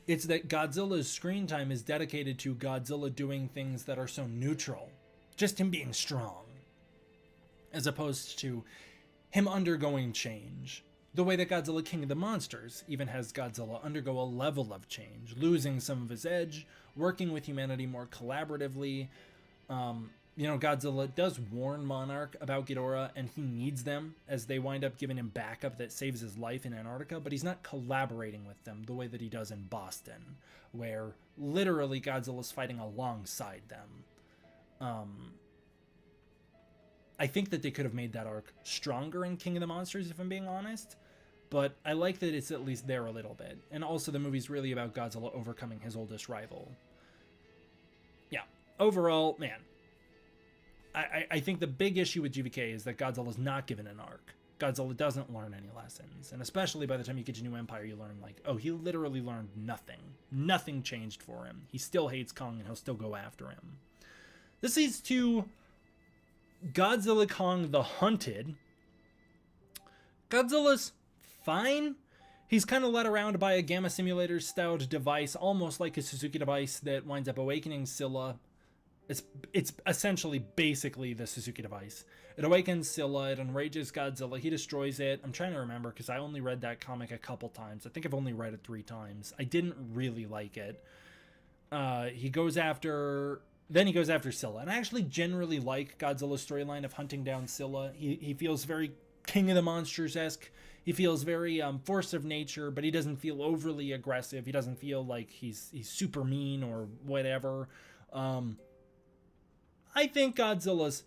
It's that Godzilla's screen time is dedicated to Godzilla doing things that are so neutral. Just him being strong. As opposed to him undergoing change. The way that Godzilla King of the Monsters even has Godzilla undergo a level of change. Losing some of his edge, working with humanity more collaboratively. You know, Godzilla does warn Monarch about Ghidorah, and he needs them as they wind up giving him backup that saves his life in Antarctica, but he's not collaborating with them the way that he does in Boston, where literally Godzilla's fighting alongside them. I think that they could have made that arc stronger in King of the Monsters, if I'm being honest, but I like that it's at least there a little bit. And also the movie's really about Godzilla overcoming his oldest rival. Yeah, overall, man, I think the big issue with GVK is that Godzilla's not given an arc. Godzilla doesn't learn any lessons. And especially by the time you get to New Empire, you learn like, oh, he literally learned nothing. Nothing changed for him. He still hates Kong and he'll still go after him. This leads to Godzilla Kong the Hunted. Godzilla's fine. He's kind of led around by a Gamma Simulator styled device, almost like a Suzuki device that winds up awakening Scylla. It's essentially basically the Suzuki device. It awakens Scylla, it enrages Godzilla, he destroys it. I'm trying to remember because I only read that comic a couple times. I think I've only read it 3 times. I didn't really like it. He goes after Scylla. And I actually generally like Godzilla's storyline of hunting down Scylla. He feels very King of the Monsters-esque. He feels very force of nature, but he doesn't feel overly aggressive. He doesn't feel like he's super mean or whatever. I think Godzilla's...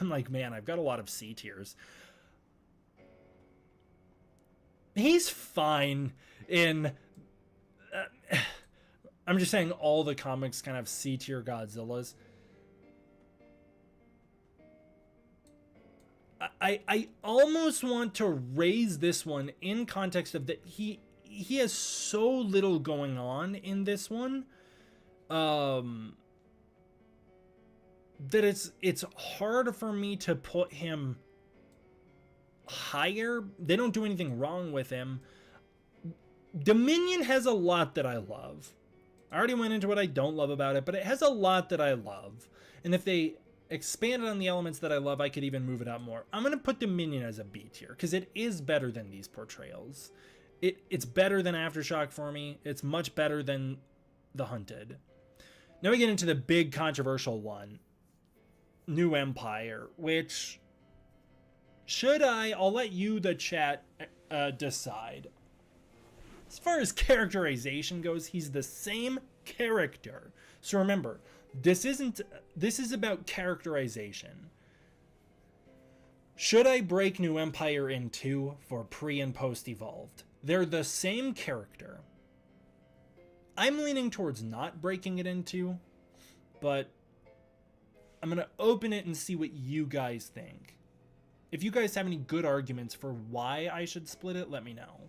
I'm like, man, I've got a lot of C tiers. He's fine in... I'm just saying all the comics kind of C tier Godzillas. I almost want to raise this one in context of that he has so little going on in this one. That it's hard for me to put him higher. They don't do anything wrong with him. Dominion has a lot that I love. I already went into what I don't love about it, but it has a lot that I love. And if they expanded on the elements that I love, I could even move it up more. I'm going to put Dominion as a B tier because it is better than these portrayals. It's better than Aftershock for me. It's much better than The Hunted. Now we get into the big controversial one. New Empire, which I'll let you, the chat, decide. As far as characterization goes, he's the same character. So remember, this is about characterization. Should I break New Empire in 2 for pre and post evolved? They're the same character. I'm leaning towards not breaking it in 2, but I'm going to open it and see what you guys think. If you guys have any good arguments for why I should split it, let me know.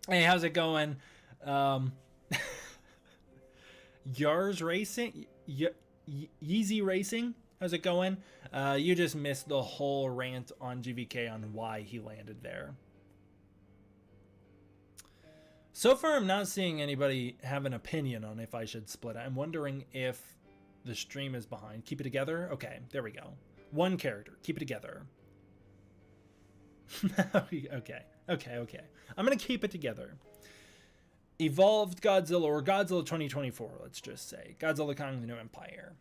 Hey, how's it going? Yars Racing? Yeezy Racing? How's it going? You just missed the whole rant on GVK on why he landed there. So far, I'm not seeing anybody have an opinion on if I should split it. I'm wondering if the stream is behind. Keep it together? Okay, there we go. One character. Keep it together. Okay. I'm going to keep it together. Evolved Godzilla, or Godzilla 2024, let's just say. Godzilla Kong the New Empire.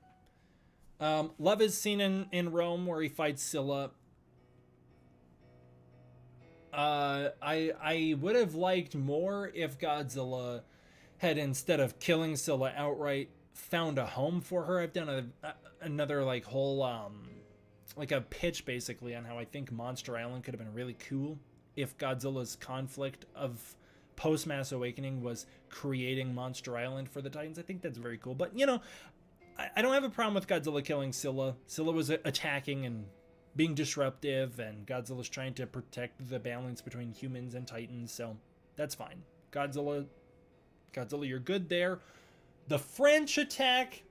Love is seen in Rome where he fights Scylla. I would have liked more if Godzilla had, instead of killing Scylla outright, found a home for her. I've done another like whole like a pitch basically on how I think Monster Island could have been really cool if Godzilla's conflict of post-Mass Awakening was creating Monster Island for the Titans. I think that's very cool. But, you know, I don't have a problem with Godzilla killing Scylla. Scylla was attacking and being disruptive, and Godzilla's trying to protect the balance between humans and Titans, so that's fine. Godzilla, you're good there. The French attack,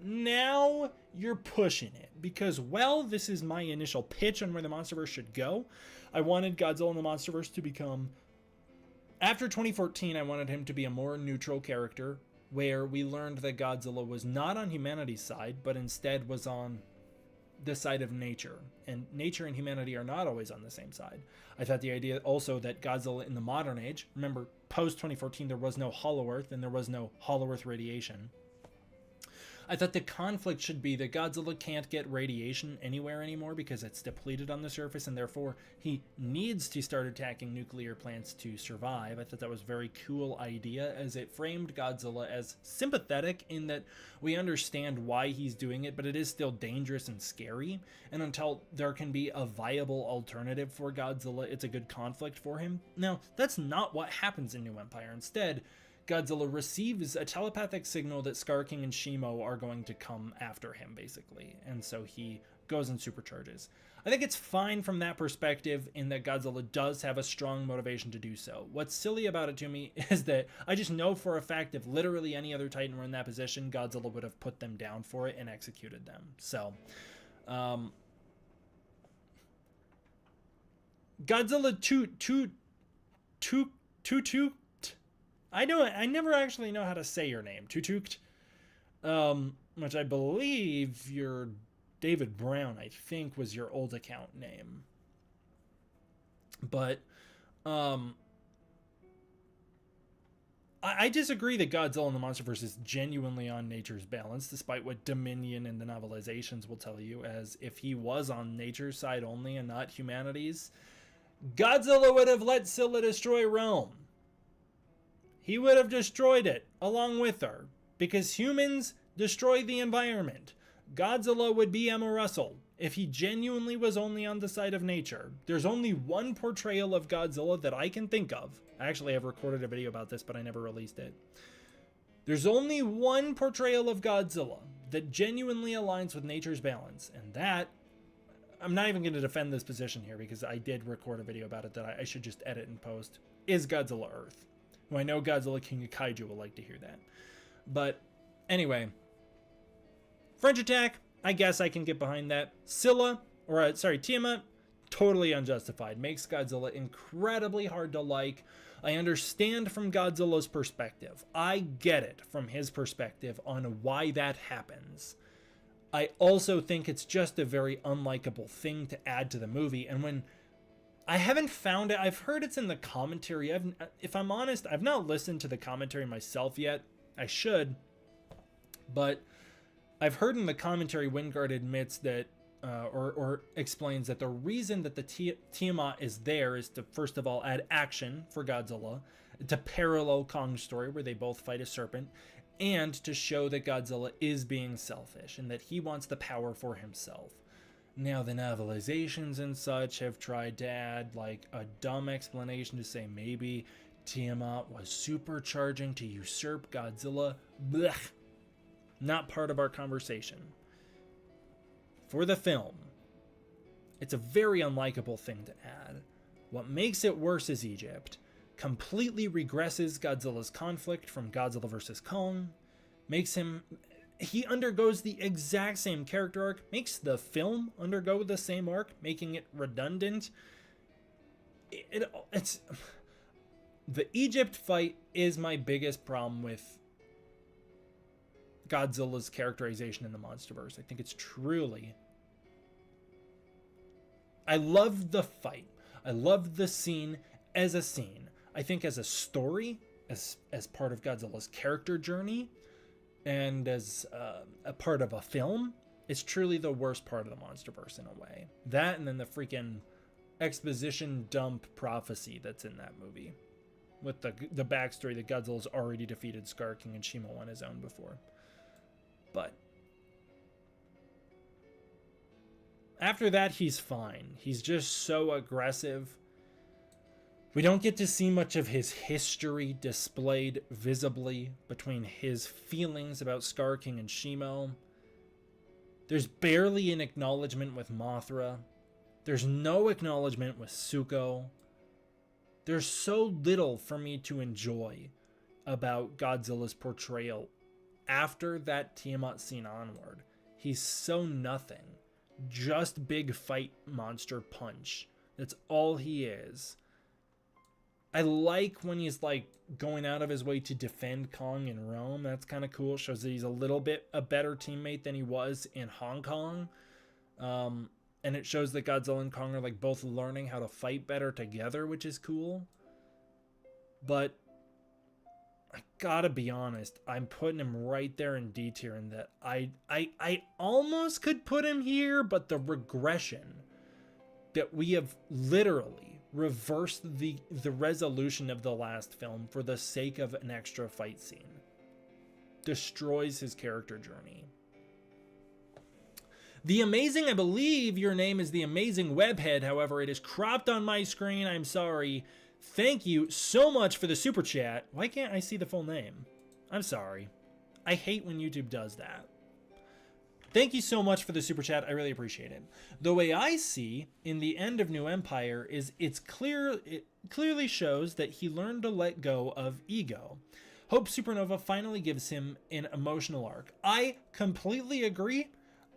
now you're pushing it, because, well, this is my initial pitch on where the MonsterVerse should go. I wanted Godzilla in the MonsterVerse to become, after 2014, I wanted him to be a more neutral character, where we learned that Godzilla was not on humanity's side, but instead was on the side of nature, and nature and humanity are not always on the same side. I thought the idea also that Godzilla in the modern age, remember post 2014 there was no Hollow Earth and there was no Hollow Earth radiation. I thought the conflict should be that Godzilla can't get radiation anywhere anymore because it's depleted on the surface, and therefore he needs to start attacking nuclear plants to survive. I thought that was a very cool idea, as it framed Godzilla as sympathetic in that we understand why he's doing it, but it is still dangerous and scary. And until there can be a viable alternative for Godzilla, it's a good conflict for him. Now, that's not what happens in New Empire. Instead, Godzilla receives a telepathic signal that Scar King and Shimo are going to come after him, basically. And so he goes and supercharges. I think it's fine from that perspective, in that Godzilla does have a strong motivation to do so. What's silly about it to me is that I just know for a fact if literally any other Titan were in that position, Godzilla would have put them down for it and executed them. So, Godzilla 2 I never actually know how to say your name. Tutukt. Which I believe your David Brown, I think, was your old account name. But I disagree that Godzilla in the MonsterVerse is genuinely on nature's balance, despite what Dominion and the novelizations will tell you, as if he was on nature's side only and not humanity's, Godzilla would have let Scylla destroy Rome. He would have destroyed it along with her, because humans destroy the environment. Godzilla would be Emma Russell if he genuinely was only on the side of nature. There's only one portrayal of Godzilla that I can think of. I actually have recorded a video about this, but I never released it. There's only one portrayal of Godzilla that genuinely aligns with nature's balance, and that, I'm not even going to defend this position here because I did record a video about it that I should just edit and post, is Godzilla Earth. Well, I know Godzilla King of Kaiju will like to hear that. But anyway, French attack, I guess I can get behind that. Scylla, or Tiamat, totally unjustified. Makes Godzilla incredibly hard to like. I understand from Godzilla's perspective. I get it from his perspective on why that happens. I also think it's just a very unlikable thing to add to the movie. And when I haven't found it. I've heard it's in the commentary. If I'm honest, I've not listened to the commentary myself yet. I should. But I've heard in the commentary Wingard admits that, or explains that the reason that the Tiamat is there is to, first of all, add action for Godzilla, to parallel Kong's story where they both fight a serpent, and to show that Godzilla is being selfish and that he wants the power for himself. Now, the novelizations and such have tried to add like a dumb explanation to say maybe Tiamat was supercharging to usurp Godzilla. Blech. Not part of our conversation. For the film, it's a very unlikable thing to add. What makes it worse is Egypt. completely regresses Godzilla's conflict from Godzilla vs. Kong, he undergoes the exact same character arc, makes the film undergo the same arc, making it redundant. It's the Egypt fight is my biggest problem with Godzilla's characterization in the MonsterVerse. I think it's truly... I love the fight. I love the scene as a scene. I think as a story, as part of Godzilla's character journey, and as a part of a film, it's truly the worst part of the MonsterVerse in a way. That and then the freaking exposition dump prophecy that's in that movie. With the backstory that Godzilla's already defeated Scar King and Shimo on his own before. But after that, he's fine. He's just so aggressive. We don't get to see much of his history displayed visibly between his feelings about Scar King and Shimo. There's barely an acknowledgement with Mothra. There's no acknowledgement with Zuko. There's so little for me to enjoy about Godzilla's portrayal after that Tiamat scene onward. He's so nothing. Just big fight monster punch. That's all he is. I like when he's like going out of his way to defend Kong in Rome. That's kind of cool. Shows that he's a little bit a better teammate than he was in Hong Kong. And it shows that Godzilla and Kong are like both learning how to fight better together, which is cool. But I gotta be honest, I'm putting him right there in D tier in that I almost could put him here, but the regression that we have literally reversed the resolution of the last film for the sake of an extra fight scene destroys his character journey. The Amazing, I believe your name is The Amazing Webhead. However, it is cropped on my screen. I'm sorry. Thank you so much for the super chat. Why can't I see the full name? I'm sorry. I hate when YouTube does that. Thank you so much for the super chat. I really appreciate it. The way I see in the end of New Empire is it clearly shows that he learned to let go of ego. Hope Supernova finally gives him an emotional arc. I completely agree.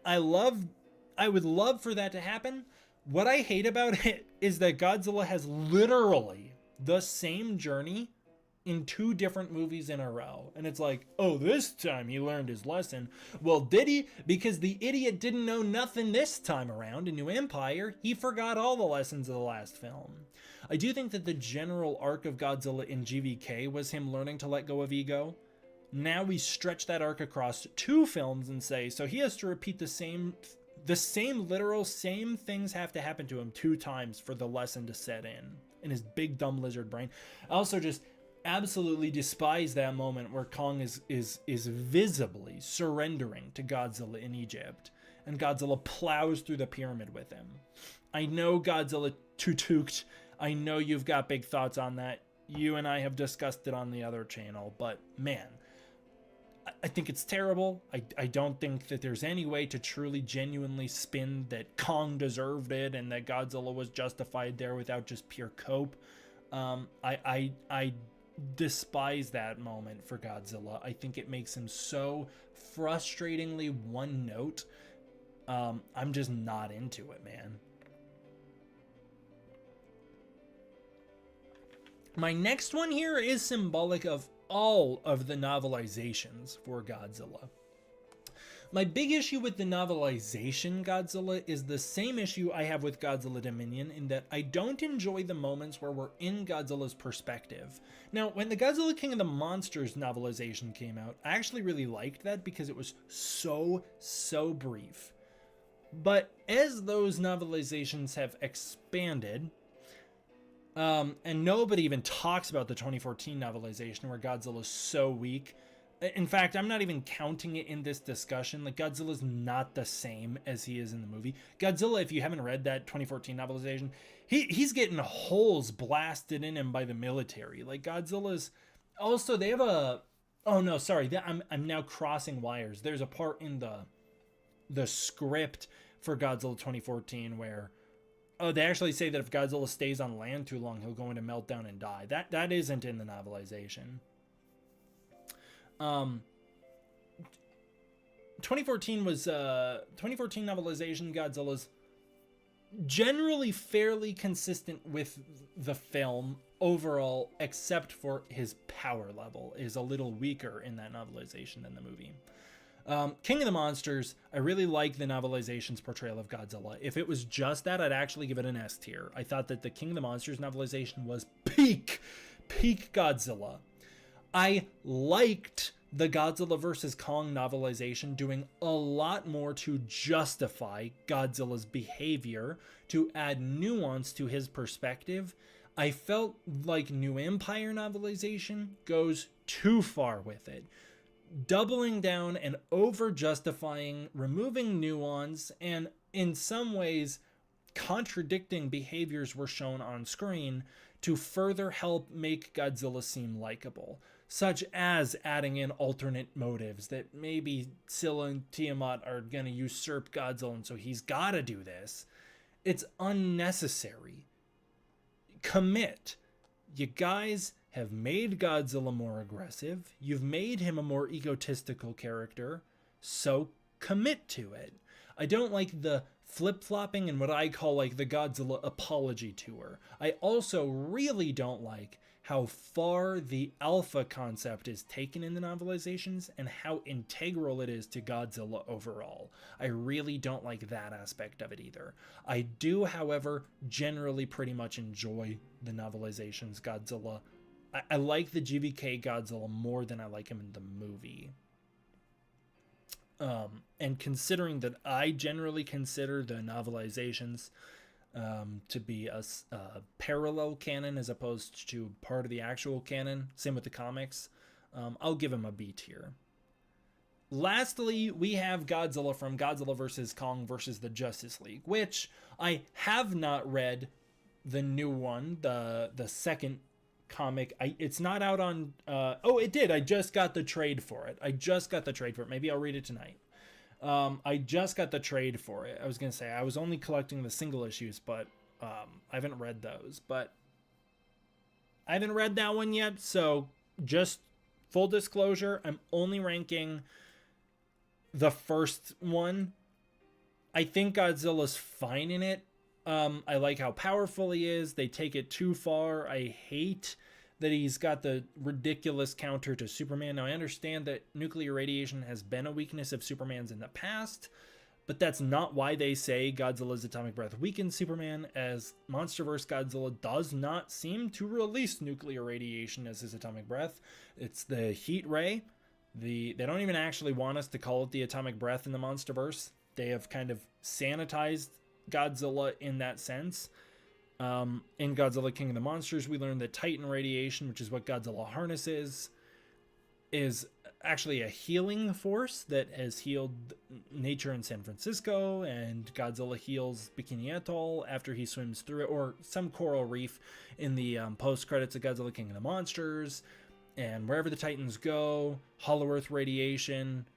I would love for that to happen. What I hate about it is that Godzilla has literally the same journey in 2 different movies in a row. And it's like, oh, this time he learned his lesson. Well, did he? Because the idiot didn't know nothing this time around in New Empire. He forgot all the lessons of the last film. I do think that the general arc of Godzilla in GVK was him learning to let go of ego. Now we stretch that arc across 2 films and say, so he has to repeat the same literal things have to happen to him 2 times for the lesson to set in his big dumb lizard brain. I also just absolutely despise that moment where Kong is visibly surrendering to Godzilla in Egypt, and Godzilla plows through the pyramid with him. I know Godzilla Tutuked. I know you've got big thoughts on that. You and I have discussed it on the other channel, but man, I think it's terrible. I don't think that there's any way to truly genuinely spin that Kong deserved it and that Godzilla was justified there without just pure cope. I despise that moment for Godzilla. I think it makes him so frustratingly one note. I'm just not into it, man. My next one here is symbolic of all of the novelizations for Godzilla. My big issue with the novelization Godzilla is the same issue I have with Godzilla Dominion, in that I don't enjoy the moments where we're in Godzilla's perspective. Now, when the Godzilla King of the Monsters novelization came out, I actually really liked that because it was so brief. But as those novelizations have expanded, and nobody even talks about the 2014 novelization where Godzilla's so weak. In fact, I'm not even counting it in this discussion. Like, Godzilla's not the same as he is in the movie. Godzilla, if you haven't read that 2014 novelization, he's getting holes blasted in him by the military. Like, Godzilla's... Also, they have a... Oh, no, sorry. I'm now crossing wires. There's a part in the script for Godzilla 2014 where Oh, they actually say that if Godzilla stays on land too long, he'll go into meltdown and die. That isn't in the novelization. 2014 was 2014 novelization. Godzilla's generally fairly consistent with the film overall, except for his power level is a little weaker in that novelization than the movie. King of the Monsters, I really like the novelization's portrayal of Godzilla. If it was just that, I'd actually give it an S tier. I thought that the King of the Monsters novelization was peak Godzilla. I liked the Godzilla vs. Kong novelization doing a lot more to justify Godzilla's behavior, to add nuance to his perspective. I felt like New Empire novelization goes too far with it, doubling down and over justifying, removing nuance, and in some ways contradicting behaviors were shown on screen to further help make Godzilla seem likable, such as adding in alternate motives that maybe Scylla and Tiamat are going to usurp Godzilla and so he's got to do this. It's unnecessary. Commit. You guys have made Godzilla more aggressive. You've made him a more egotistical character, so commit to it. I don't like the flip-flopping and what I call like the Godzilla apology tour. I also really don't like how far the alpha concept is taken in the novelizations and how integral it is to Godzilla overall. I really don't like that aspect of it either. I do, however, generally pretty much enjoy the novelizations Godzilla. I like the GVK Godzilla more than I like him in the movie. And considering that I generally consider the novelizations to be a parallel canon as opposed to part of the actual canon, same with the comics, I'll give him a B tier. Lastly, we have Godzilla from Godzilla vs. Kong vs. the Justice League, which I have not read the new one, the second comic. It's not out on oh, it did. I just got the trade for it. Maybe I'll read it tonight. I just got the trade for it. I was gonna say I was only collecting the single issues, but I haven't read those. But I haven't read that one yet, so just full disclosure, I'm only ranking the first one. I think Godzilla's fine in it. I like how powerful he is. They take it too far. I hate that he's got the ridiculous counter to Superman. Now, I understand that nuclear radiation has been a weakness of Superman's in the past, but that's not why they say Godzilla's atomic breath weakens Superman, as MonsterVerse Godzilla does not seem to release nuclear radiation as his atomic breath. It's the heat ray. They don't even actually want us to call it the atomic breath in the MonsterVerse. They have kind of sanitized Godzilla in that sense. In Godzilla King of the Monsters, we learned that Titan radiation, which is what Godzilla harnesses, is actually a healing force that has healed nature in San Francisco, and Godzilla heals Bikini Atoll after he swims through it, or some coral reef in the post-credits of Godzilla King of the Monsters. And wherever the Titans go, Hollow Earth radiation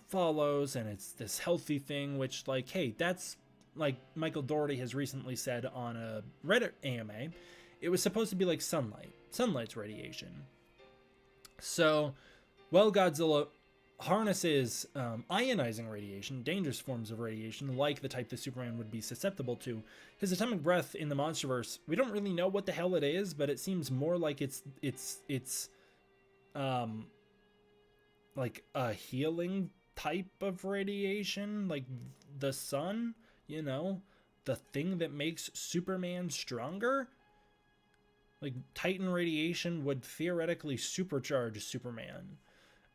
follows, and it's this healthy thing, which, like, hey, that's like Michael Dougherty has recently said on a Reddit AMA, it was supposed to be like sunlight. Sunlight's radiation. So, well, Godzilla harnesses ionizing radiation, dangerous forms of radiation, like the type that Superman would be susceptible to. His atomic breath in the MonsterVerse, we don't really know what the hell it is, but it seems more like it's like a healing type of radiation, like the sun. You know, the thing that makes Superman stronger? Like, Titan radiation would theoretically supercharge Superman.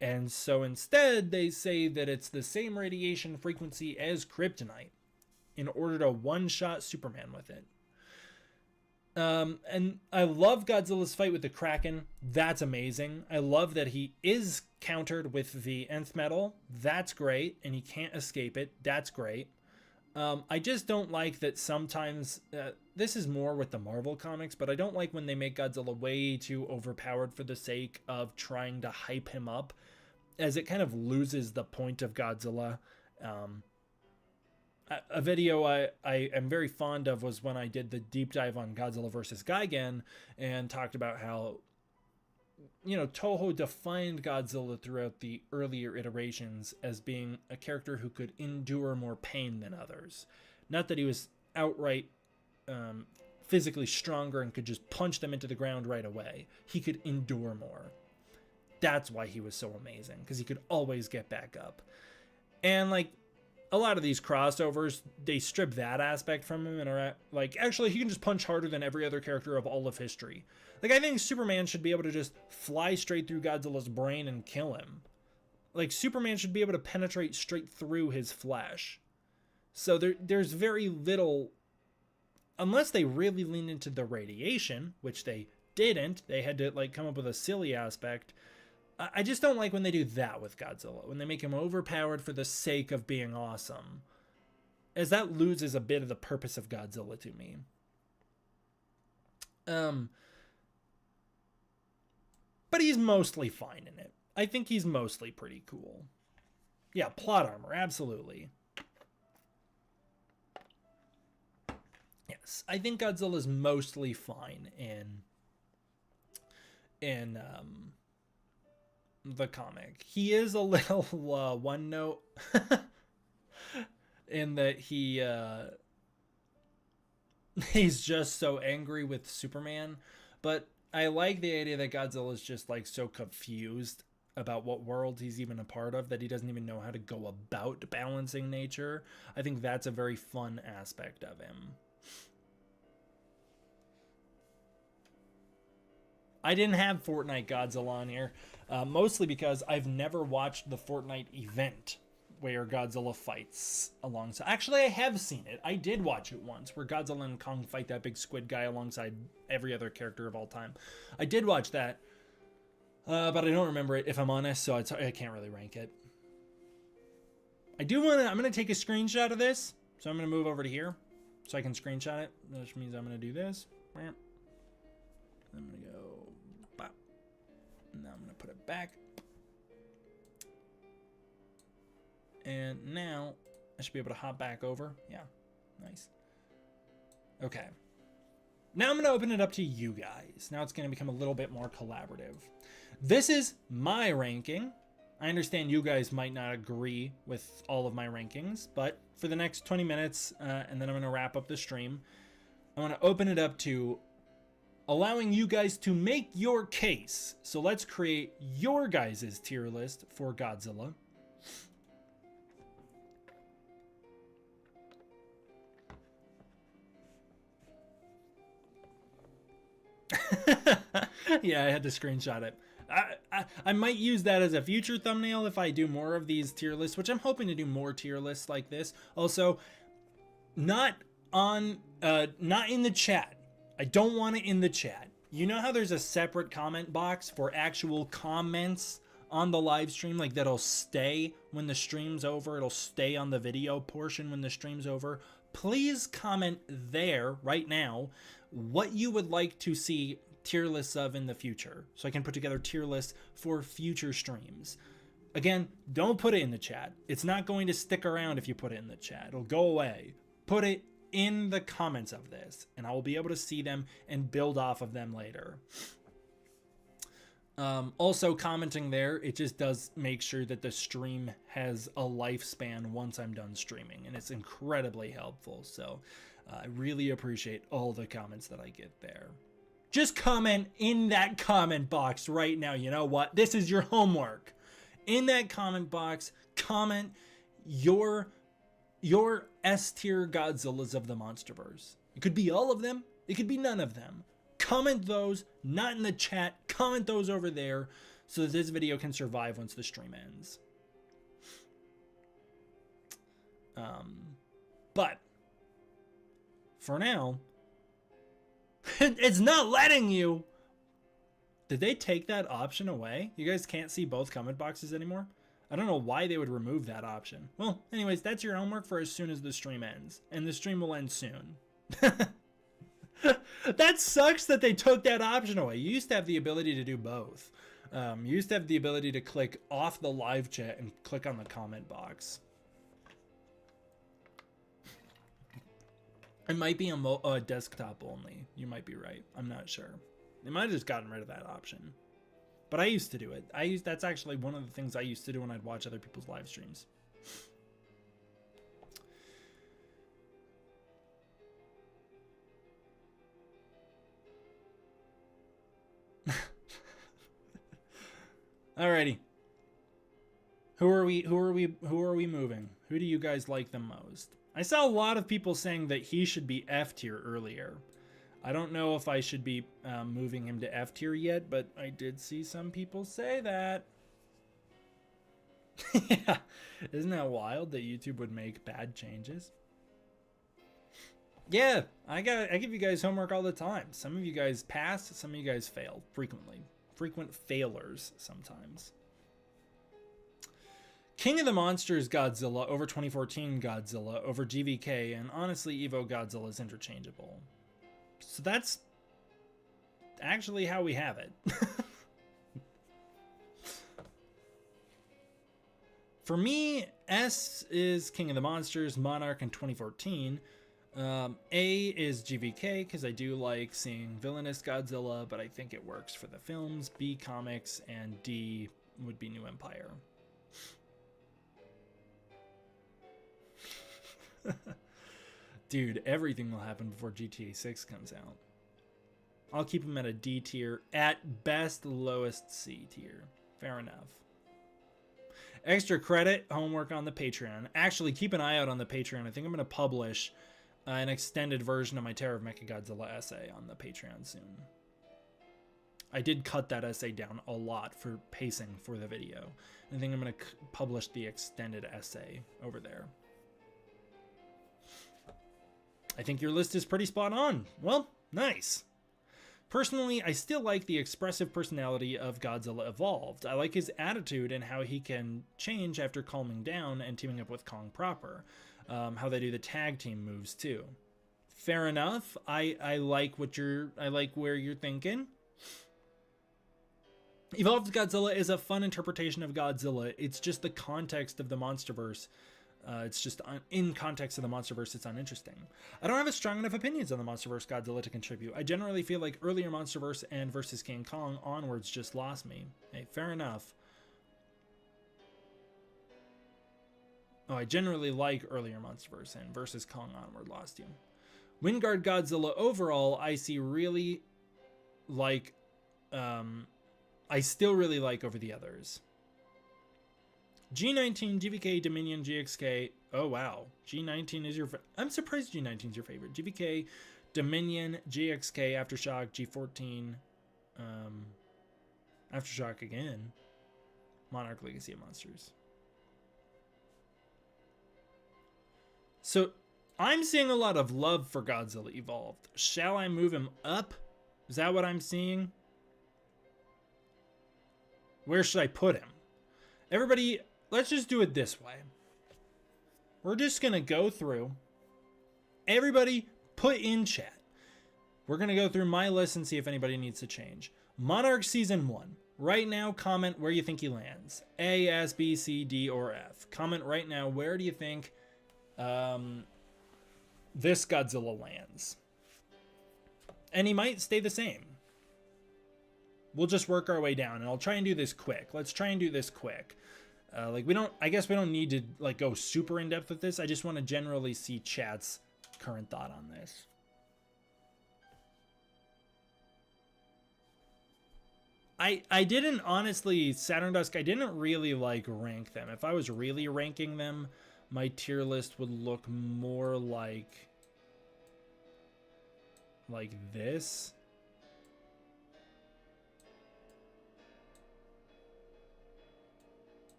And so instead, they say that it's the same radiation frequency as kryptonite in order to one-shot Superman with it. And I love Godzilla's fight with the Kraken. That's amazing. I love that he is countered with the nth metal. That's great. And he can't escape it. That's great. I just don't like that sometimes, this is more with the Marvel comics, but I don't like when they make Godzilla way too overpowered for the sake of trying to hype him up, as it kind of loses the point of Godzilla. a video I am very fond of was when I did the deep dive on Godzilla vs. Gigan and talked about how, you know, Toho defined Godzilla throughout the earlier iterations as being a character who could endure more pain than others. Not that he was outright physically stronger and could just punch them into the ground right away. He could endure more. That's why he was so amazing, because he could always get back up. And like a lot of these crossovers, they strip that aspect from him and are like, actually, he can just punch harder than every other character of all of history. Like, I think Superman should be able to just fly straight through Godzilla's brain and kill him. Like, Superman should be able to penetrate straight through his flesh. So there's very little, unless they really lean into the radiation, which they didn't. They had to like come up with a silly aspect. I just don't like when they do that with Godzilla, when they make him overpowered for the sake of being awesome, as that loses a bit of the purpose of Godzilla to me. But he's mostly fine in it. I think he's mostly pretty cool. Yeah, plot armor, absolutely. Yes, I think Godzilla's mostly fine in the comic. He is a little one note in that he's just so angry with Superman, but I like the idea that Godzilla is just like so confused about what world he's even a part of that he doesn't even know how to go about balancing nature. I think that's a very fun aspect of him. I didn't have Fortnite Godzilla on here, mostly because I've never watched the Fortnite event where Godzilla fights alongside. Actually, I have seen it. I did watch it once, where Godzilla and Kong fight that big squid guy alongside every other character of all time. I did watch that, but I don't remember it, if I'm honest, so I can't really rank it. I'm going to take a screenshot of this, so I'm going to move over to here, so I can screenshot it, which means I'm going to do this. I'm going to go, bop. Now I'm going to put it back. And now I should be able to hop back over. Yeah, nice. Okay. Now I'm going to open it up to you guys. Now it's going to become a little bit more collaborative. This is my ranking. I understand you guys might not agree with all of my rankings, but for the next 20 minutes, and then I'm going to wrap up the stream, I want to open it up to allowing you guys to make your case. So let's create your guys' tier list for Godzilla. Yeah, I had to screenshot it. I might use that as a future thumbnail if I do more of these tier lists, which I'm hoping to do more tier lists like this. Also, not in the chat. I don't want it in the chat. You know how there's a separate comment box for actual comments on the live stream, like that'll stay when the stream's over. It'll stay on the video portion when the stream's over. Please comment there right now what you would like to see tier lists of in the future, so I can put together tier lists for future streams. Again, don't put it in the chat. It's not going to stick around if you put it in the chat. It'll go away. Put it in the comments of this, and I will be able to see them and build off of them later. Also, commenting there, it just does make sure that the stream has a lifespan once I'm done streaming, and it's incredibly helpful. So I really appreciate all the comments that I get there. Just comment in that comment box right now. You know what? This is your homework. In that comment box, comment your S-tier Godzillas of the MonsterVerse. It could be all of them. It could be none of them. Comment those, not in the chat. Comment those over there so that this video can survive once the stream ends. But for now, it's not letting you. Did they take that option away? You guys can't see both comment boxes anymore? I don't know why they would remove that option. Well, anyways, that's your homework for as soon as the stream ends. And the stream will end soon. That sucks that they took that option away. You used to have the ability to do both. You used to have the ability to click off the live chat and click on the comment box. It might be a desktop only. You might be right. I'm not sure. They might have just gotten rid of that option. But I used to do it. That's actually one of the things I used to do when I'd watch other people's live streams. Alrighty. Who are we moving? Who do you guys like the most? I saw a lot of people saying that he should be F tier earlier. I don't know if I should be moving him to F tier yet, but I did see some people say that. Yeah, isn't that wild that YouTube would make bad changes? Yeah, I give you guys homework all the time. Some of you guys pass, some of you guys fail frequently. Frequent failures sometimes. King of the Monsters Godzilla over 2014 Godzilla over GVK, and honestly Evo Godzilla is interchangeable. So that's actually how we have it. For me, S is King of the Monsters, Monarch in 2014. A is GVK, because I do like seeing villainous Godzilla, but I think it works for the films. B, comics, and D would be New Empire. Dude, everything will happen before GTA 6 comes out. I'll keep him at a D tier, at best lowest C tier. Fair enough. Extra credit, homework on the Patreon. Actually, keep an eye out on the Patreon. I think I'm going to publish an extended version of my Terror of Mechagodzilla essay on the Patreon soon. I did cut that essay down a lot for pacing for the video. I think I'm going to publish the extended essay over there. I think your list is pretty spot on. Well, nice. Personally, I still like the expressive personality of Godzilla Evolved. I like his attitude and how he can change after calming down and teaming up with Kong proper. How they do the tag team moves too. Fair enough. I like where you're thinking. Evolved Godzilla is a fun interpretation of Godzilla. It's just the context of the MonsterVerse. It's just in context of the MonsterVerse, it's uninteresting. I don't have a strong enough opinions on the MonsterVerse Godzilla to contribute. I generally feel like earlier MonsterVerse and versus King Kong onwards just lost me. Hey, fair enough. Oh, I generally like earlier MonsterVerse and versus Kong onward lost you. Wingard Godzilla overall, I see really like, I still really like over the others. G19, GVK, Dominion, GXK. Oh, wow. G19 is your... I'm surprised G19 is your favorite. GVK, Dominion, GXK, Aftershock, G14. Aftershock again. Monarch, Legacy of Monsters. So, I'm seeing a lot of love for Godzilla Evolved. Shall I move him up? Is that what I'm seeing? Where should I put him? Everybody... Let's just do it this way. We're just going to go through. Everybody put in chat. We're going to go through my list and see if anybody needs to change. Monarch Season 1. Right now, comment where you think he lands. A, S, B, C, D, or F. Comment right now, where do you think this Godzilla lands? And he might stay the same. We'll just work our way down, and I'll try and do this quick. Let's try and do this quick. I guess we don't need to like go super in depth with this. I just want to generally see chat's current thought on this. I didn't honestly, Saturn Dusk, I didn't really like rank them. If I was really ranking them, my tier list would look more like this.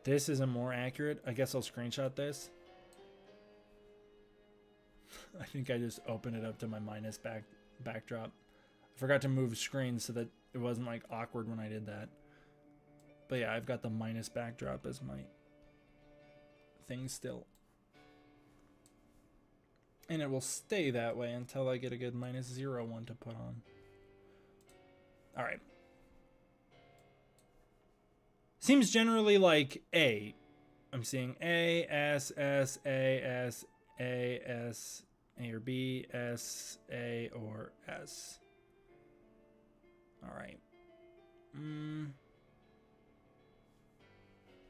This isn't more accurate. I guess I'll screenshot this. I think I just opened it up to my minus backdrop. I forgot to move screens so that it wasn't like awkward when I did that. But yeah, I've got the minus backdrop as my thing still. And it will stay that way until I get a good -0 one to put on. All right. Seems generally like A. I'm seeing A, S, S, A, S, A, S, A or B, S, A, or S. All right. I'm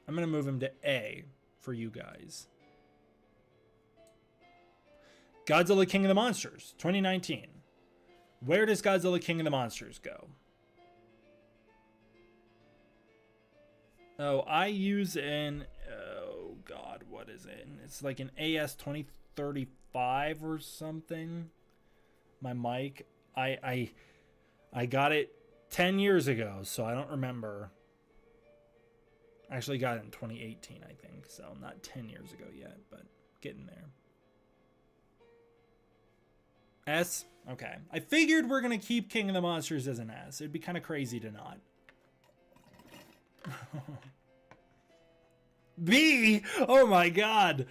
going to move him to A for you guys. Godzilla King of the Monsters, 2019. Where does Godzilla King of the Monsters go? Oh, I use an... Oh, God, what is it? It's like an AS 2035 or something. My mic. I got it 10 years ago, so I don't remember. I actually got it in 2018, I think. So not 10 years ago yet, but getting there. S? Okay. I figured we're going to keep King of the Monsters as an S. It'd be kind of crazy to not. B? Oh my god.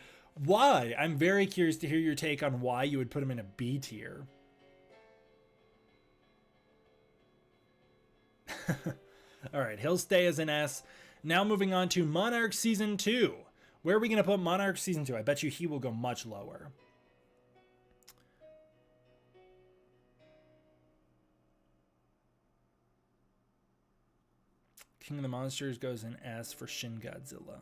Why? I'm very curious to hear your take on why you would put him in a B tier. Alright, he'll stay as an S. Now moving on to Monarch Season 2. Where are we going to put Monarch Season 2? I bet you he will go much lower. King of the Monsters goes in S for Shin Godzilla.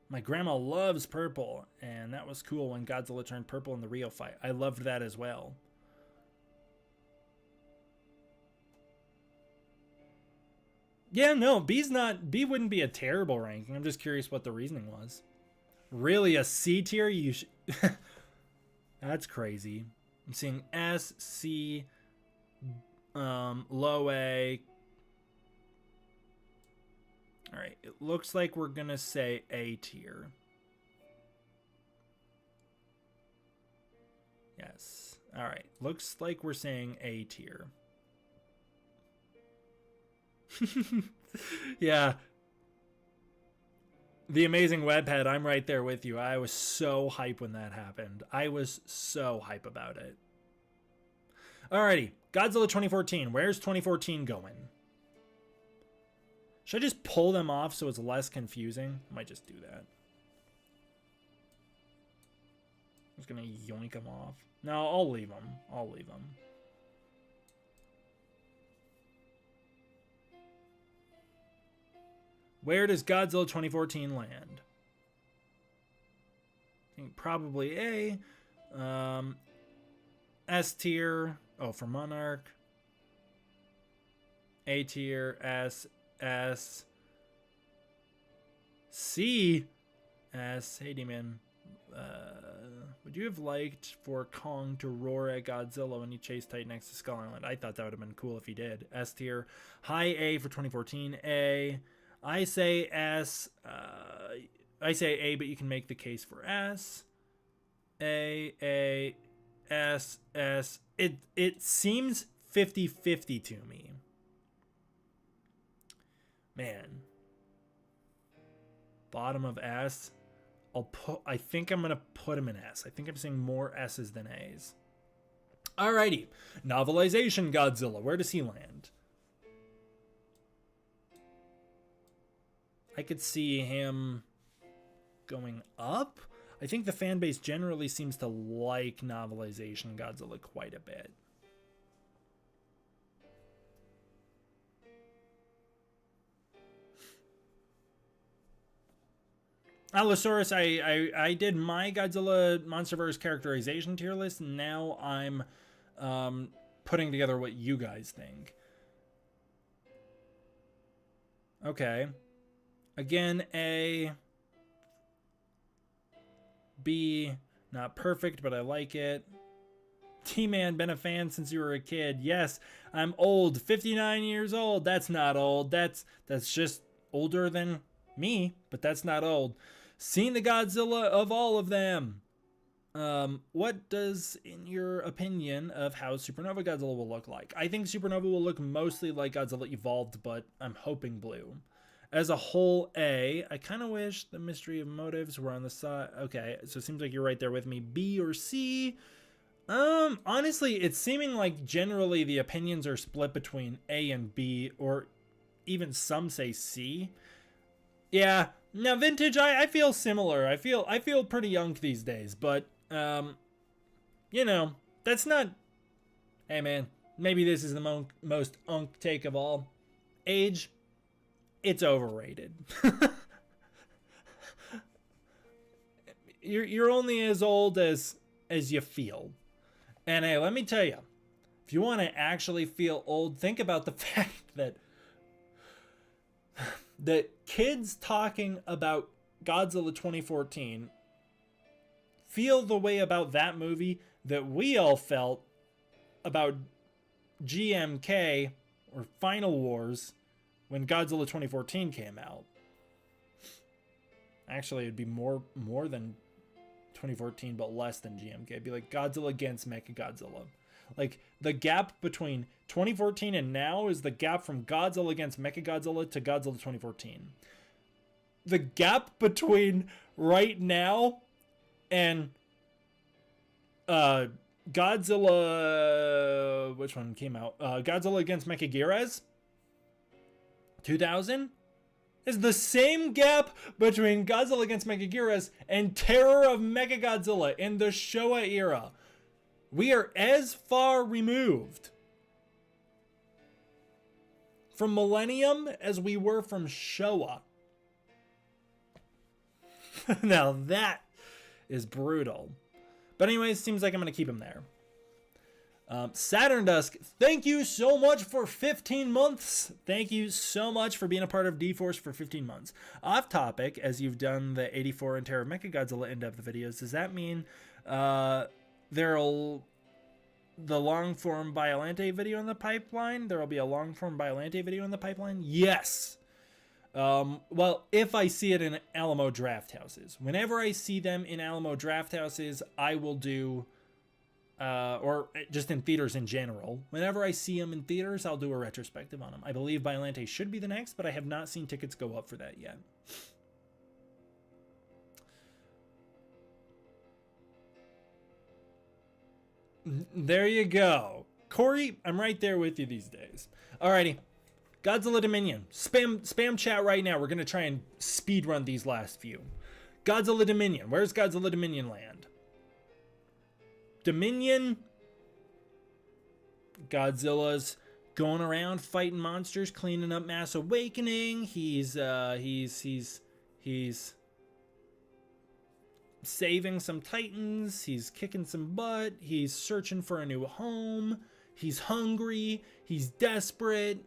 My grandma loves purple, and that was cool when Godzilla turned purple in the Rio fight. I loved that as well. Yeah, no, B wouldn't be a terrible ranking. I'm just curious what the reasoning was. Really, a C tier? You That's crazy. I'm seeing S, C, low A. All right, it looks like we're gonna say A tier. Yes. All right, looks like we're saying A tier. Yeah. The Amazing Webhead, I'm right there with you. I was so hype when that happened. I was so hype about it. Alrighty, Godzilla 2014. Where's 2014 going? Should I just pull them off so it's less confusing? I might just do that. I'm just gonna yoink them off. No, I'll leave them. I'll leave them. Where does Godzilla 2014 land? I think probably A. S tier. Oh, for Monarch. A tier. S. S. C. S. Hey, D-Man. Would you have liked for Kong to roar at Godzilla when he chased Titan next to Skull Island? I thought that would have been cool if he did. S tier. High A for 2014. A. I say S. I say A, but you can make the case for S. A, S, S. It seems 50-50 to me. Man. Bottom of S. I think I'm gonna put him in S. I think I'm seeing more S's than A's. Alrighty. Novelization Godzilla. Where does he land? I could see him going up. I think the fan base generally seems to like novelization Godzilla quite a bit. Allosaurus, I did my Godzilla MonsterVerse characterization tier list, and now I'm putting together what you guys think. Okay. Again, A. B. Not perfect, but I like it. T-Man, been a fan since you were a kid. Yes, I'm old. 59 years old. That's not old. That's just older than me, but that's not old. Seen the Godzilla of all of them. What does, in your opinion, of how Supernova Godzilla will look like? I think Supernova will look mostly like Godzilla Evolved, but I'm hoping blue. As a whole, A. I kind of wish the mystery of motives were on the side. Okay, so it seems like you're right there with me. B or C? Honestly, it's seeming like generally the opinions are split between A and B, or even some say C. Yeah. Now vintage, I feel similar. I feel pretty young these days, but you know, that's not. Hey man, maybe this is the most unk take of all. Age, it's overrated. You're only as old as you feel. And hey, let me tell you, if you want to actually feel old, think about the fact that the kids talking about Godzilla 2014 feel the way about that movie that we all felt about GMK or Final Wars when Godzilla 2014 came out. Actually, it'd be more than 2014, but less than GMK. It'd be like Godzilla against Mechagodzilla. Like, the gap between 2014 and now is the gap from Godzilla against Mechagodzilla to Godzilla 2014. The gap between right now and Godzilla, which one came out? Godzilla against Mechagodzilla 2000 is the same gap between Godzilla against Mechagodzilla and Terror of Mechagodzilla in the Showa era. We are as far removed from Millennium as we were from Showa. Now that is brutal. But anyways, seems like I'm going to keep him there. Saturn Dusk, thank you so much for 15 months. Thank you so much for being a part of D-Force for 15 months. Off topic, as you've done the 84 and Terror of Mechagodzilla in-depth videos, does that mean there'll the long-form Biolante video in the pipeline? There'll be a long-form Biolante video in the pipeline? Yes. Well, if I see it in Alamo Draft Houses. Whenever I see them in Alamo Draft Houses, I will do, or just in theaters in general. Whenever I see them in theaters, I'll do a retrospective on them. I believe Biolante should be the next, but I have not seen tickets go up for that yet. There you go. Corey, I'm right there with you these days. Alrighty. Godzilla Dominion. Spam chat right now. We're going to try and speed run these last few. Godzilla Dominion. Where's Godzilla Dominion land? Dominion. Godzilla's going around fighting monsters, cleaning up Mass Awakening. He's saving some titans. He's kicking some butt. He's searching for a new home. He's hungry. He's desperate.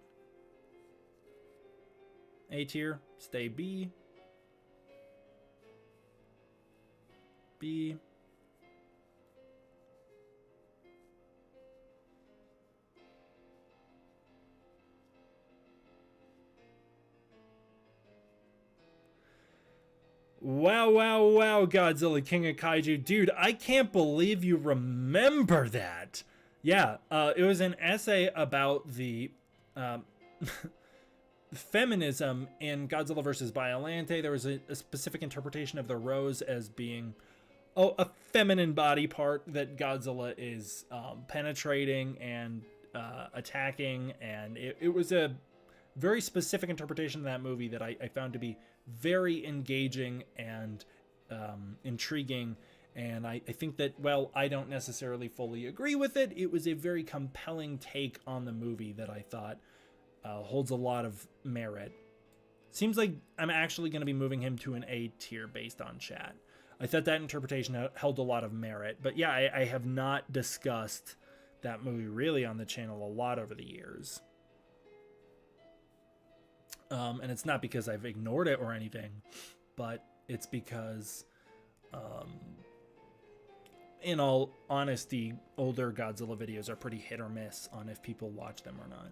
A tier, stay B. B. Wow, wow, wow, Godzilla King of Kaiju. Dude, I can't believe you remember that. Yeah, it was an essay about the feminism in Godzilla vs. Biolante. There was a specific interpretation of the rose as being a feminine body part that Godzilla is penetrating and attacking, and it was a very specific interpretation of that movie that I found to be very engaging and intriguing. And I think that, well, I don't necessarily fully agree with it. It was a very compelling take on the movie that I thought holds a lot of merit. Seems like I'm actually going to be moving him to an A tier based on chat. I thought that interpretation held a lot of merit. But yeah, I have not discussed that movie really on the channel a lot over the years. And it's not because I've ignored it or anything, but it's because, in all honesty, older Godzilla videos are pretty hit or miss on if people watch them or not.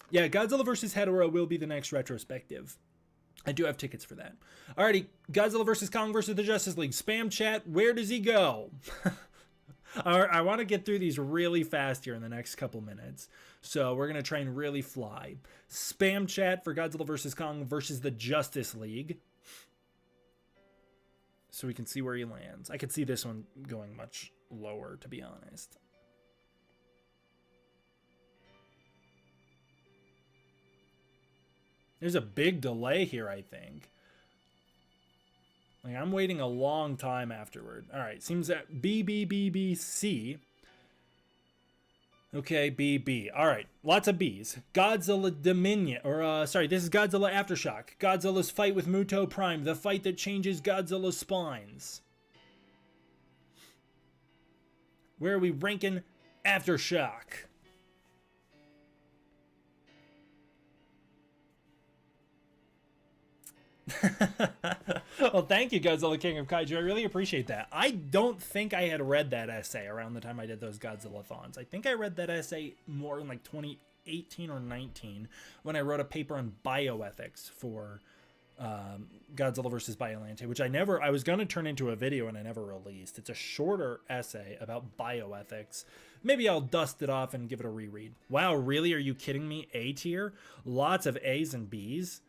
Yeah, Godzilla vs. Hedorah will be the next retrospective. I do have tickets for that. Alrighty, Godzilla vs. Kong vs. the Justice League. Spam chat, where does he go? I want to get through these really fast here in the next couple minutes. So we're going to try and really fly. Spam chat for Godzilla vs. Kong versus the Justice League. So we can see where he lands. I could see this one going much lower, to be honest. There's a big delay here, I think. Like, I'm waiting a long time afterward. All right, seems that B, okay, B. All right, lots of B's. Godzilla Dominion, or sorry, this is Godzilla Aftershock. Godzilla's fight with Muto Prime, the fight that changes Godzilla's spines. Where are we ranking Aftershock? Well, thank you, Godzilla King of Kaiju. I really appreciate that. I don't think I had read that essay around the time I did those Godzilla-thons. I think I read that essay more in like 2018 or 19 when I wrote a paper on bioethics for Godzilla vs. Biollante, which I was going to turn into a video and I never released. It's a shorter essay about bioethics. Maybe I'll dust it off and give it a reread. Wow, really? Are you kidding me? A tier? Lots of A's and B's.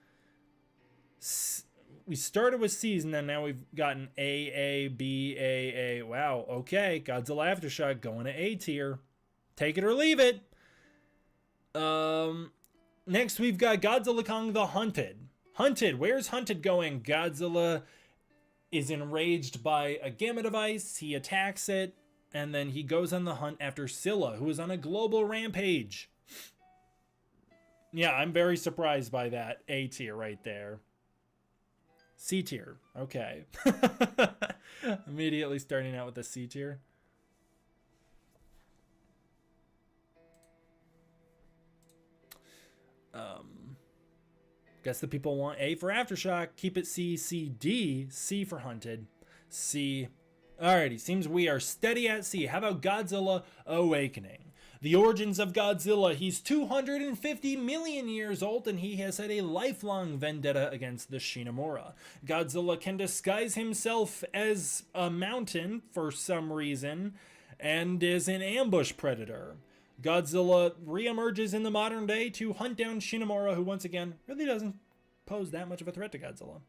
We started with C's and then now we've gotten A, B, A. Wow, okay. Godzilla Aftershock going to A tier. Take it or leave it. Next we've got Godzilla Kong the Hunted. Hunted, where's Hunted going? Godzilla is enraged by a gamma device. He attacks it and then he goes on the hunt after Scylla, who is on a global rampage. Yeah, I'm very surprised by that. A tier right there. C tier. Okay. Immediately starting out with the C tier. Guess the people want A for Aftershock. Keep it C, C, D. C for Hunted. C. Alrighty, seems we are steady at C. How about Godzilla Awakening? The origins of Godzilla. He's 250 million years old and he has had a lifelong vendetta against the Shinomura. Godzilla can disguise himself as a mountain for some reason and is an ambush predator. Godzilla reemerges in the modern day to hunt down Shinomura, who once again really doesn't pose that much of a threat to Godzilla.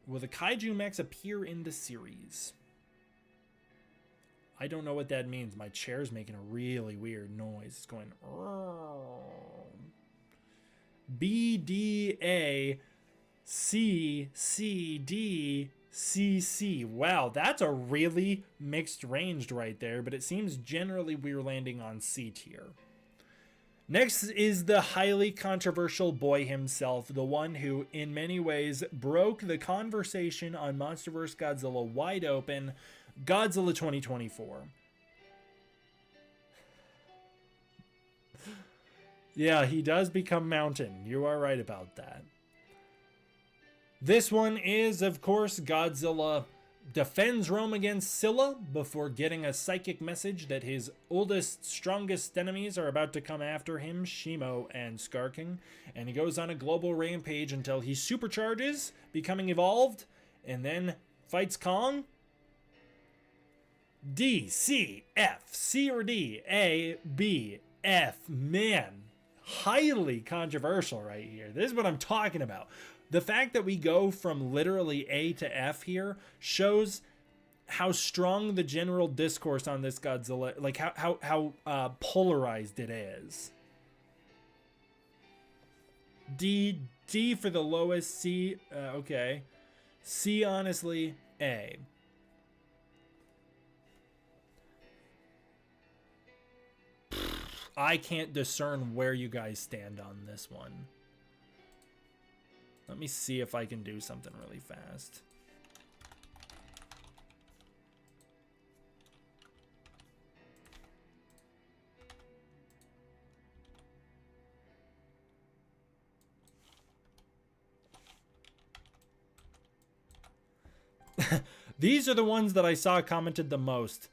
Will the kaiju mechs appear in the series? I don't know what that means. My chair's making a really weird noise. It's going B, D, A, C, C, D, C, C. Wow, that's a really mixed range right there, but it seems generally we're landing on C tier. Next is the highly controversial boy himself, the one who in many ways broke the conversation on MonsterVerse Godzilla wide open, Godzilla 2024. Yeah, he does become mountain. You are right about that. This one is, of course, Godzilla defends Rome against Scylla before getting a psychic message that his oldest, strongest enemies are about to come after him, Shimo and Skarking. And he goes on a global rampage until he supercharges, becoming evolved, and then fights Kong. D, C, F, C or D, A, B, F. Man, highly controversial right here. This is what I'm talking about. The fact that we go from literally A to F here shows how strong the general discourse on this Godzilla, like how polarized it is. D for the lowest, C, okay. C, honestly, A. I can't discern where you guys stand on this one. Let me see if I can do something really fast. These are the ones that I saw commented the most.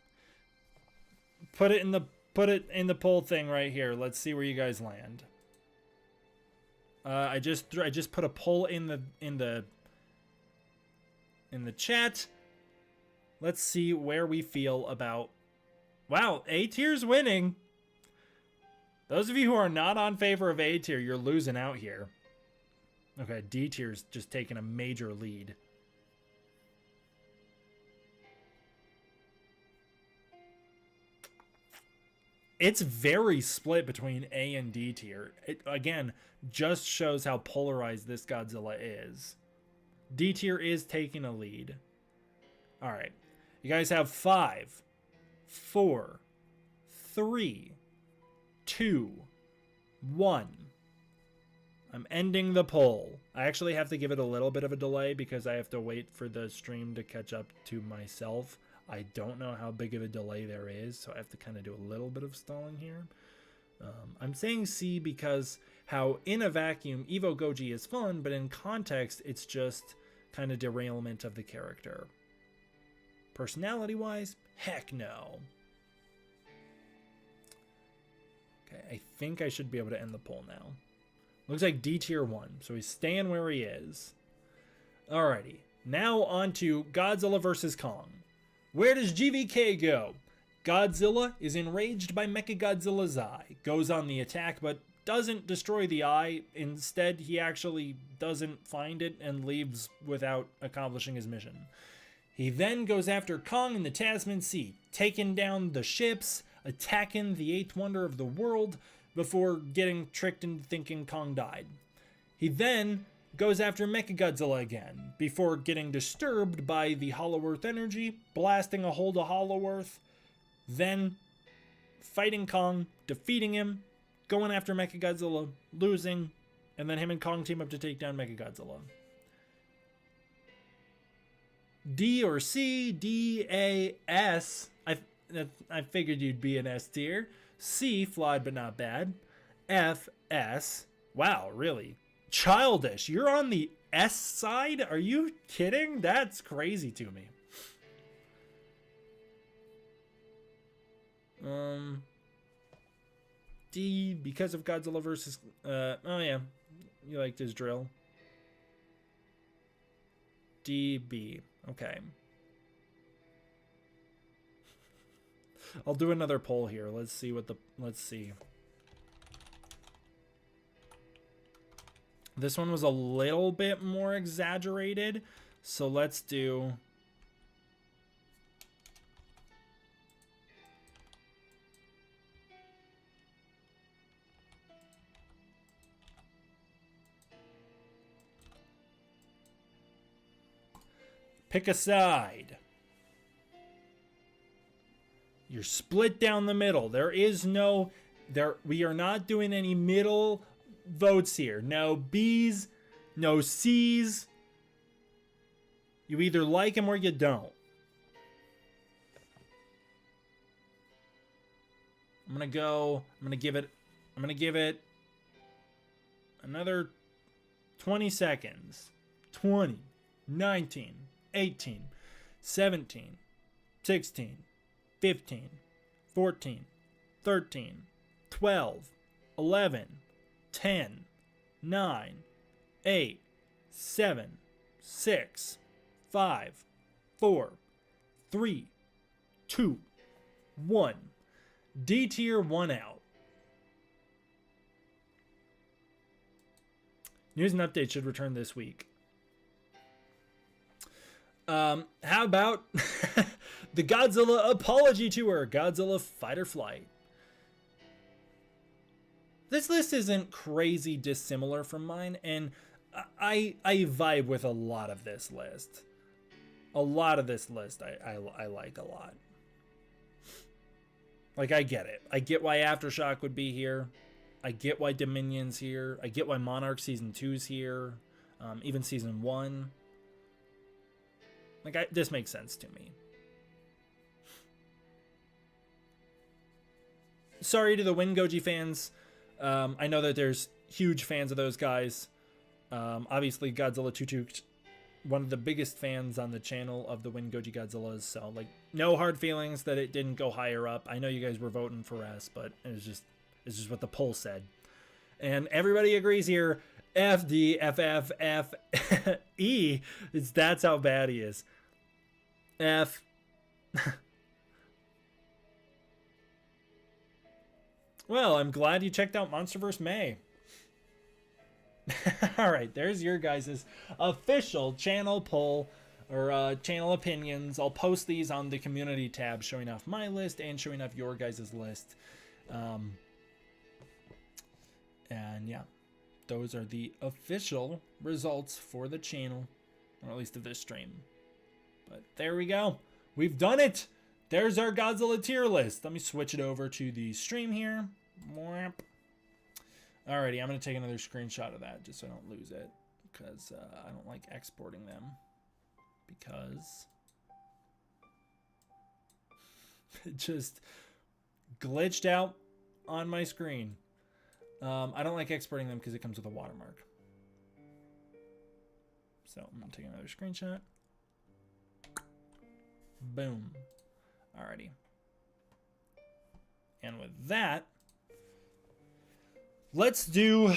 Put it in the poll thing right here. Let's see where you guys land. I just put a poll in the chat. Let's see where we feel about. Wow, A tier's winning. Those of you who are not on favor of A tier, you're losing out here. Okay, D tier's just taking a major lead. it's very split between A and D tier. It, again, just shows how polarized this Godzilla is. D tier is taking a lead. All right. You guys have 5, 4, 3, 2, 1. I'm ending the poll. I actually have to give it a little bit of a delay because I have to wait for the stream to catch up to myself. I don't know how big of a delay there is, so I have to kind of do a little bit of stalling here. I'm saying C because how in a vacuum Evo Goji is fun, but in context it's just kind of derailment of the character. Personality-wise, heck no. Okay, I think I should be able to end the poll now. Looks like D tier 1, so he's staying where he is. Alrighty, now on to Godzilla vs. Kong. Where does GVK go? Godzilla is enraged by Mechagodzilla's eye, goes on the attack, but doesn't destroy the eye. Instead, he actually doesn't find it and leaves without accomplishing his mission. He then goes after Kong in the Tasman Sea, taking down the ships, attacking the 8th wonder of the world, before getting tricked into thinking Kong died. He then goes after Mechagodzilla again, before getting disturbed by the Hollow Earth energy, blasting a hole to Hollow Earth, then fighting Kong, defeating him, going after Mechagodzilla, losing, and then him and Kong team up to take down Mechagodzilla. D or C, D, A, S. I figured you'd be an S tier. C, flawed but not bad. F, S. Wow, really? Childish. You're on the S side? Are you kidding? That's crazy to me. D, because of Godzilla versus... oh yeah, you liked his drill. D, B. Okay. I'll do another poll here. Let's see what the... Let's see. This one was a little bit more exaggerated. So let's do... Pick a side. You're split down the middle. There is no... we are not doing any middle votes here. No B's, no C's. You either like him or you don't. I'm gonna give it another 20 seconds. 20, 19, 18, 17, 16, 15, 14, 13, 12, 11, 10, 9, 8, 7, 6, 5, 4, 3, 2, 1. D tier 1 out. News and updates should return this week. How about the Godzilla apology tour? Godzilla Fight or Flight. This list isn't crazy dissimilar from mine, and I vibe with a lot of this list. A lot of this list I like a lot. Like, I get it. I get why Aftershock would be here. I get why Dominion's here. I get why Monarch Season 2's here. Even Season 1. Like, this makes sense to me. Sorry to the Win Goji fans. I know that there's huge fans of those guys. Obviously, Godzilla Tutuk, one of the biggest fans on the channel of the Win Goji Godzillas. So, like, no hard feelings that it didn't go higher up. I know you guys were voting for S, but it's just what the poll said. And everybody agrees here. F, D, F, F, F, E. That's how bad he is. F. Well, I'm glad you checked out MonsterVerse May. Alright, there's your guys' official channel poll, or channel opinions. I'll post these on the community tab, showing off my list and showing off your guys' list. And yeah, those are the official results for the channel, or at least of this stream. But there we go. We've done it. There's our Godzilla tier list. Let me switch it over to the stream here. Alrighty, I'm going to take another screenshot of that just so I don't lose it, because I don't like exporting them, because it just glitched out on my screen. I don't like exporting them because it comes with a watermark. So I'm going to take another screenshot. Boom. Alrighty. And with that, let's do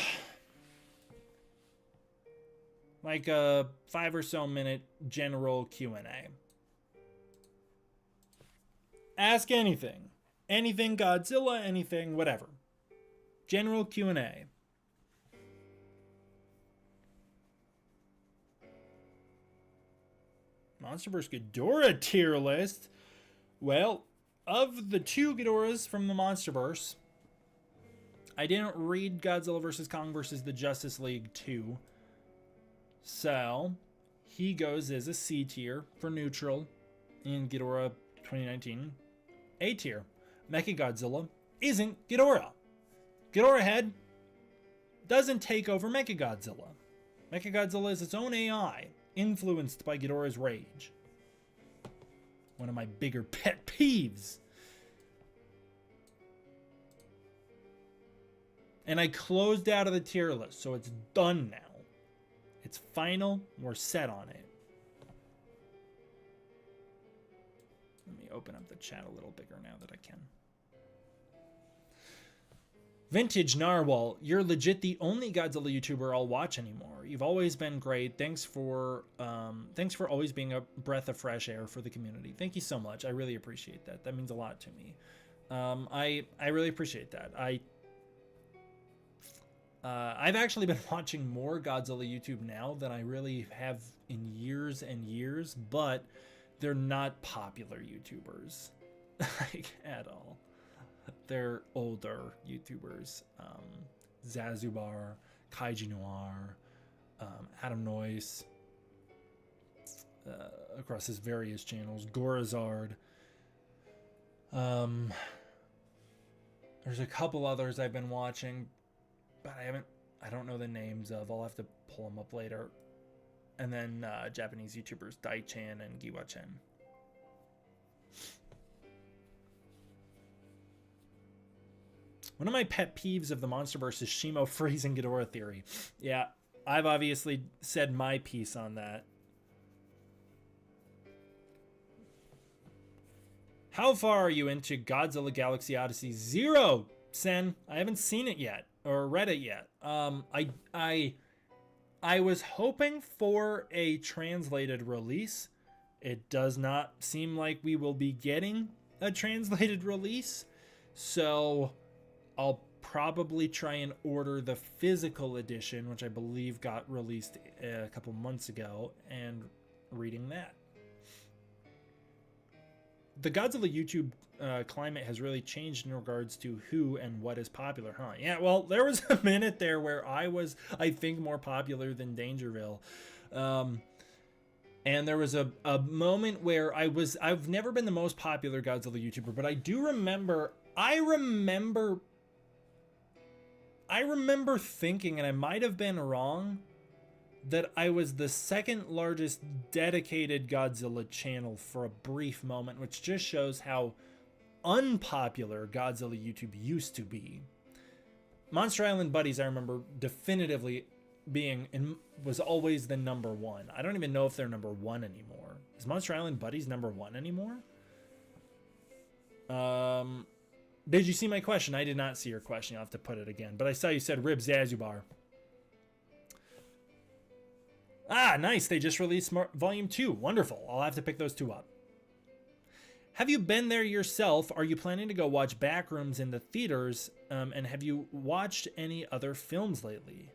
like a 5 or so minute general Q&A. Ask anything. Anything Godzilla, anything, whatever. General Q&A. MonsterVerse Ghidorah tier list. Well, of the 2 Ghidorahs from the MonsterVerse, I didn't read Godzilla vs. Kong vs. the Justice League 2. So, he goes as a C tier for neutral in Ghidorah 2019. A tier. Mechagodzilla isn't Ghidorah. Ghidorah Head doesn't take over Mechagodzilla. Mechagodzilla is its own AI, influenced by Ghidorah's rage. One of my bigger pet peeves. And I closed out of the tier list, so it's done now. It's final. We're set on it. Let me open up the chat a little bigger now that I can. Vintage Narwhal, you're legit the only Godzilla YouTuber I'll watch anymore. You've always been great. Thanks for always being a breath of fresh air for the community. Thank you so much. I really appreciate that. That means a lot to me. I really appreciate that. I've actually been watching more Godzilla YouTube now than I really have in years and years, but they're not popular YouTubers like at all. They're older YouTubers. Zazubar, Kaiji Noir, Adam Noyce, across his various channels, Gorazard. There's a couple others I've been watching, but I don't know the names of. I'll have to pull them up later. And then Japanese YouTubers Dai-chan and Giwa-chen. One of my pet peeves of the MonsterVerse is Shimo freezing Ghidorah theory. Yeah, I've obviously said my piece on that. How far are you into Godzilla Galaxy Odyssey 0, Sen? I haven't seen it yet or read it yet. I was hoping for a translated release. It does not seem like we will be getting a translated release, so I'll probably try and order the physical edition, which I believe got released a couple months ago, and reading that. The Godzilla YouTube climate has really changed in regards to who and what is popular, huh? Yeah, well, there was a minute there where I was, I think, more popular than Dangerville. And there was a moment where I've never been the most popular Godzilla YouTuber, but I do remember, I remember thinking, and I might have been wrong, that I was the second largest dedicated Godzilla channel for a brief moment, which just shows how unpopular Godzilla YouTube used to be. Monster Island Buddies, I remember definitively being and was always the number one. I don't even know if they're number one anymore. Is Monster Island Buddies number one anymore? Did you see my question? I did not see your question. You'll have to put it again. But I saw you said Rib Zazubar. Ah, nice. They just released Volume 2. Wonderful. I'll have to pick those two up. Have you been there yourself? Are you planning to go watch Backrooms in the theaters? And have you watched any other films lately?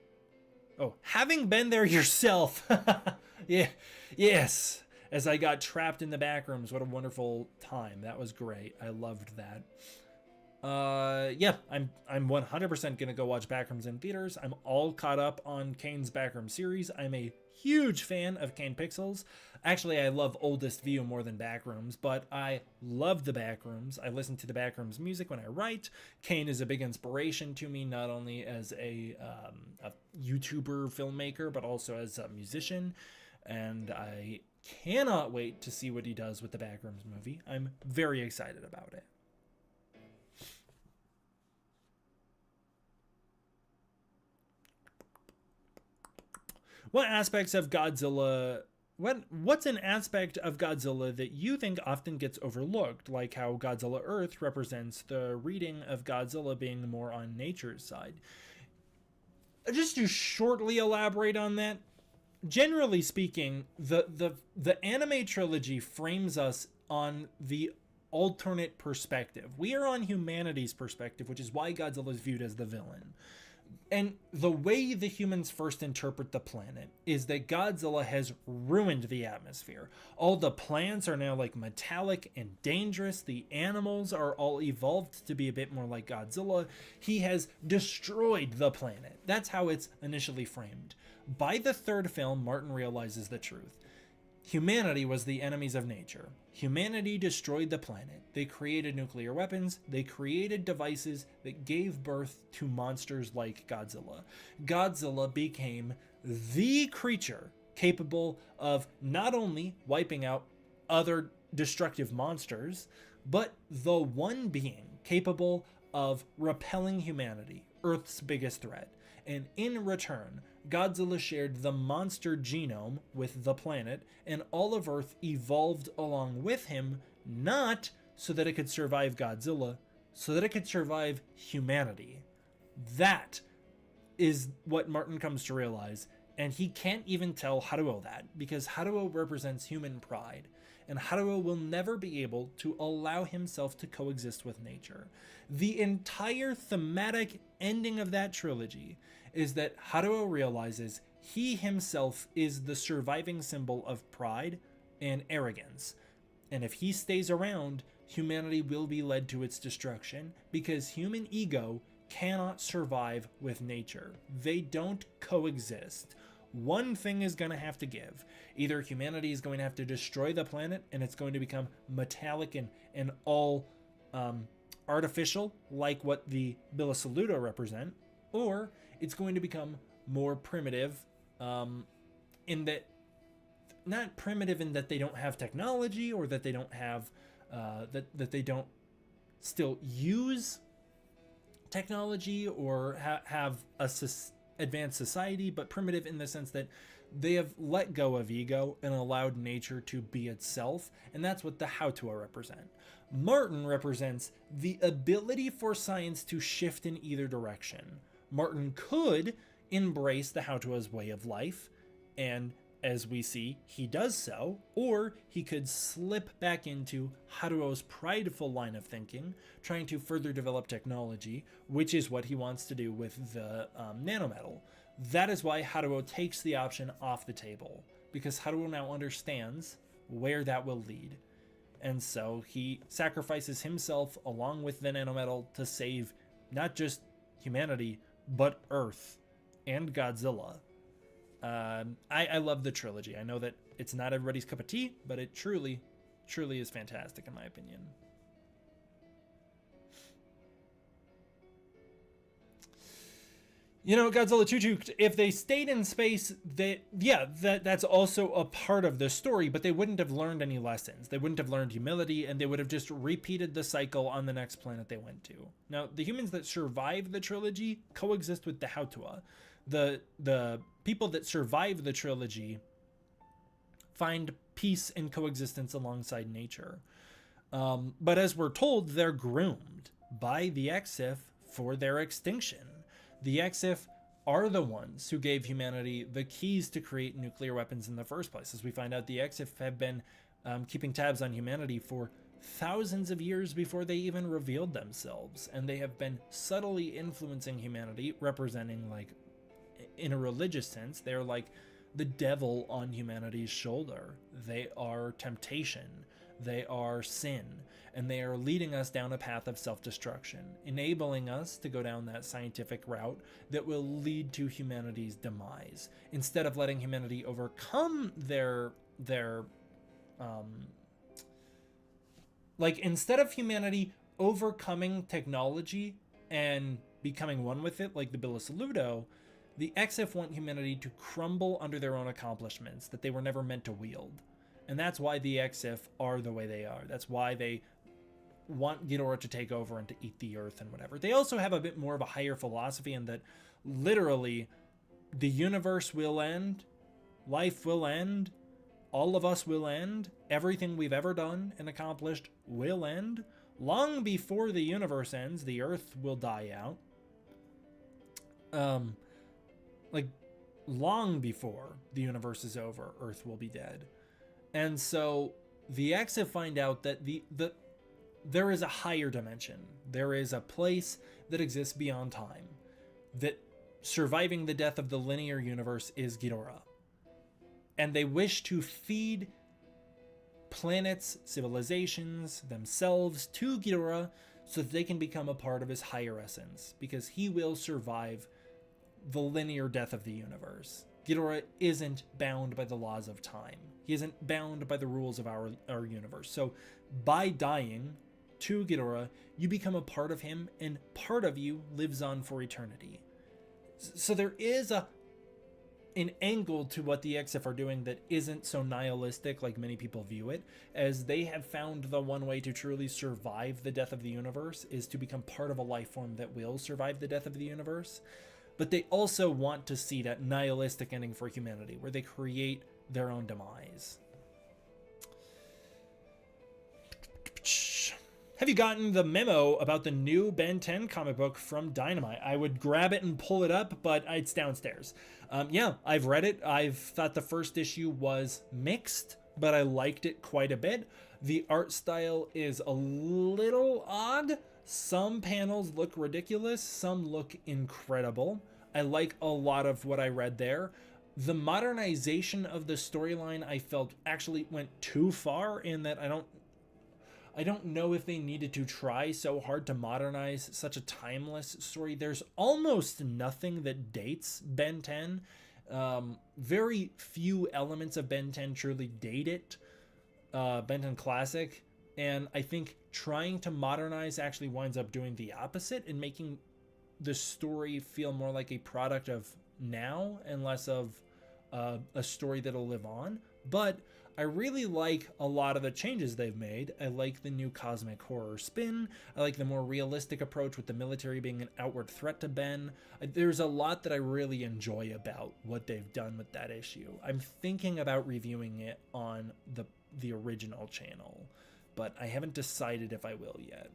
Oh, having been there yourself. Yeah. Yes. As I got trapped in the Backrooms. What a wonderful time. That was great. I loved that. yeah, I'm 100% gonna go watch Backrooms in theaters. I'm all caught up on Kane's Backrooms series. I'm a huge fan of Kane Pixels. Actually, I love Oldest View more than Backrooms, but I love the Backrooms. I listen to the Backrooms music when I write. Kane is a big inspiration to me, not only as a YouTuber filmmaker, but also as a musician. And I cannot wait to see what he does with the Backrooms movie. I'm very excited about it. What aspects of Godzilla... What's an aspect of Godzilla that you think often gets overlooked, like how Godzilla Earth represents the reading of Godzilla being more on nature's side? Just to shortly elaborate on that, generally speaking, the anime trilogy frames us on the alternate perspective. We are on humanity's perspective, which is why Godzilla is viewed as the villain. And the way the humans first interpret the planet is that Godzilla has ruined the atmosphere. All the plants are now like metallic and dangerous. The animals are all evolved to be a bit more like Godzilla. He has destroyed the planet. That's how it's initially framed. By the third film, Martin realizes the truth. Humanity was the enemies of nature. Humanity destroyed the planet. They created nuclear weapons. They created devices that gave birth to monsters like Godzilla. Godzilla became the creature capable of not only wiping out other destructive monsters, but the one being capable of repelling humanity, Earth's biggest threat. And in return, Godzilla shared the monster genome with the planet, and all of Earth evolved along with him, not so that it could survive Godzilla, so that it could survive humanity. That is what Martin comes to realize, and he can't even tell Haruo that, because Haruo represents human pride, and Haruo will never be able to allow himself to coexist with nature. The entire thematic ending of that trilogy is that Haruo realizes he himself is the surviving symbol of pride and arrogance. And if he stays around, humanity will be led to its destruction because human ego cannot survive with nature. They don't coexist. One thing is going to have to give. Either humanity is going to have to destroy the planet and it's going to become metallic and all artificial, like what the Billasaludo represent, or it's going to become more primitive, in that, not primitive in that they don't have technology or that they don't have, that they don't still use technology or have a advanced society, but primitive in the sense that they have let go of ego and allowed nature to be itself, and that's what the Hautua represent. Martin represents the ability for science to shift in either direction. Martin could embrace the Hautua's way of life, and as we see, he does so, or he could slip back into Haruo's prideful line of thinking, trying to further develop technology, which is what he wants to do with the nanometal. That is why Haruo takes the option off the table, because Haruo now understands where that will lead. And so he sacrifices himself along with the nanometal to save not just humanity, but Earth and Godzilla. I love the trilogy. I know that it's not everybody's cup of tea, but it truly, truly is fantastic in my opinion. You know, Godzilla Choo-Choo, if they stayed in space, that's also a part of the story, but they wouldn't have learned any lessons. They wouldn't have learned humility, and they would have just repeated the cycle on the next planet they went to. Now, the humans that survive the trilogy coexist with the Hautua. The people that survive the trilogy find peace and coexistence alongside nature. But as we're told, they're groomed by the Exif for their extinction. The Exif are the ones who gave humanity the keys to create nuclear weapons in the first place. As we find out, the Exif have been keeping tabs on humanity for thousands of years before they even revealed themselves. And they have been subtly influencing humanity, representing, like, in a religious sense, they're like the devil on humanity's shoulder. They are temptation. They are sin, and they are leading us down a path of self-destruction, enabling us to go down that scientific route that will lead to humanity's demise, instead of letting humanity overcome instead of humanity overcoming technology and becoming one with it, like the Bill of Saludo, the XF want humanity to crumble under their own accomplishments that they were never meant to wield. And that's why the XF are the way they are. That's why they want Ghidorah to take over and to eat the earth and whatever. They also have a bit more of a higher philosophy in that literally the universe will end, life will end, all of us will end, everything we've ever done and accomplished will end. Long before the universe ends, the earth will die out. Long before the universe is over, earth will be dead. And so the Exif find out that there is a higher dimension. There is a place that exists beyond time, that surviving the death of the linear universe is Ghidorah. And they wish to feed planets, civilizations, themselves to Ghidorah so that they can become a part of his higher essence, because he will survive the linear death of the universe. Ghidorah isn't bound by the laws of time. He isn't bound by the rules of our universe. So by dying to Ghidorah, you become a part of him, and part of you lives on for eternity. So there is an angle to what the XF are doing that isn't so nihilistic like many people view it, as they have found the one way to truly survive the death of the universe is to become part of a life form that will survive the death of the universe. But they also want to see that nihilistic ending for humanity, where they create their own demise. Have you gotten the memo about the new Ben 10 comic book from Dynamite? I would grab it and pull it up, but it's downstairs. Yeah, I've read it. I've thought the first issue was mixed, but I liked it quite a bit. The art style is a little odd. Some panels look ridiculous. Some look incredible. I like a lot of what I read there. The modernization of the storyline I felt actually went too far, in that I don't know if they needed to try so hard to modernize such a timeless story. There's almost nothing that dates Ben 10. Very few elements of Ben 10 truly date it. Ben 10 Classic. And I think trying to modernize actually winds up doing the opposite and making the story feel more like a product of now and less of a story that'll live on. But I really like a lot of the changes they've made. I like the new cosmic horror spin. I like the more realistic approach with the military being an outward threat to Ben. There's a lot that I really enjoy about what they've done with that issue. I'm thinking about reviewing it on the original channel, but I haven't decided if I will yet.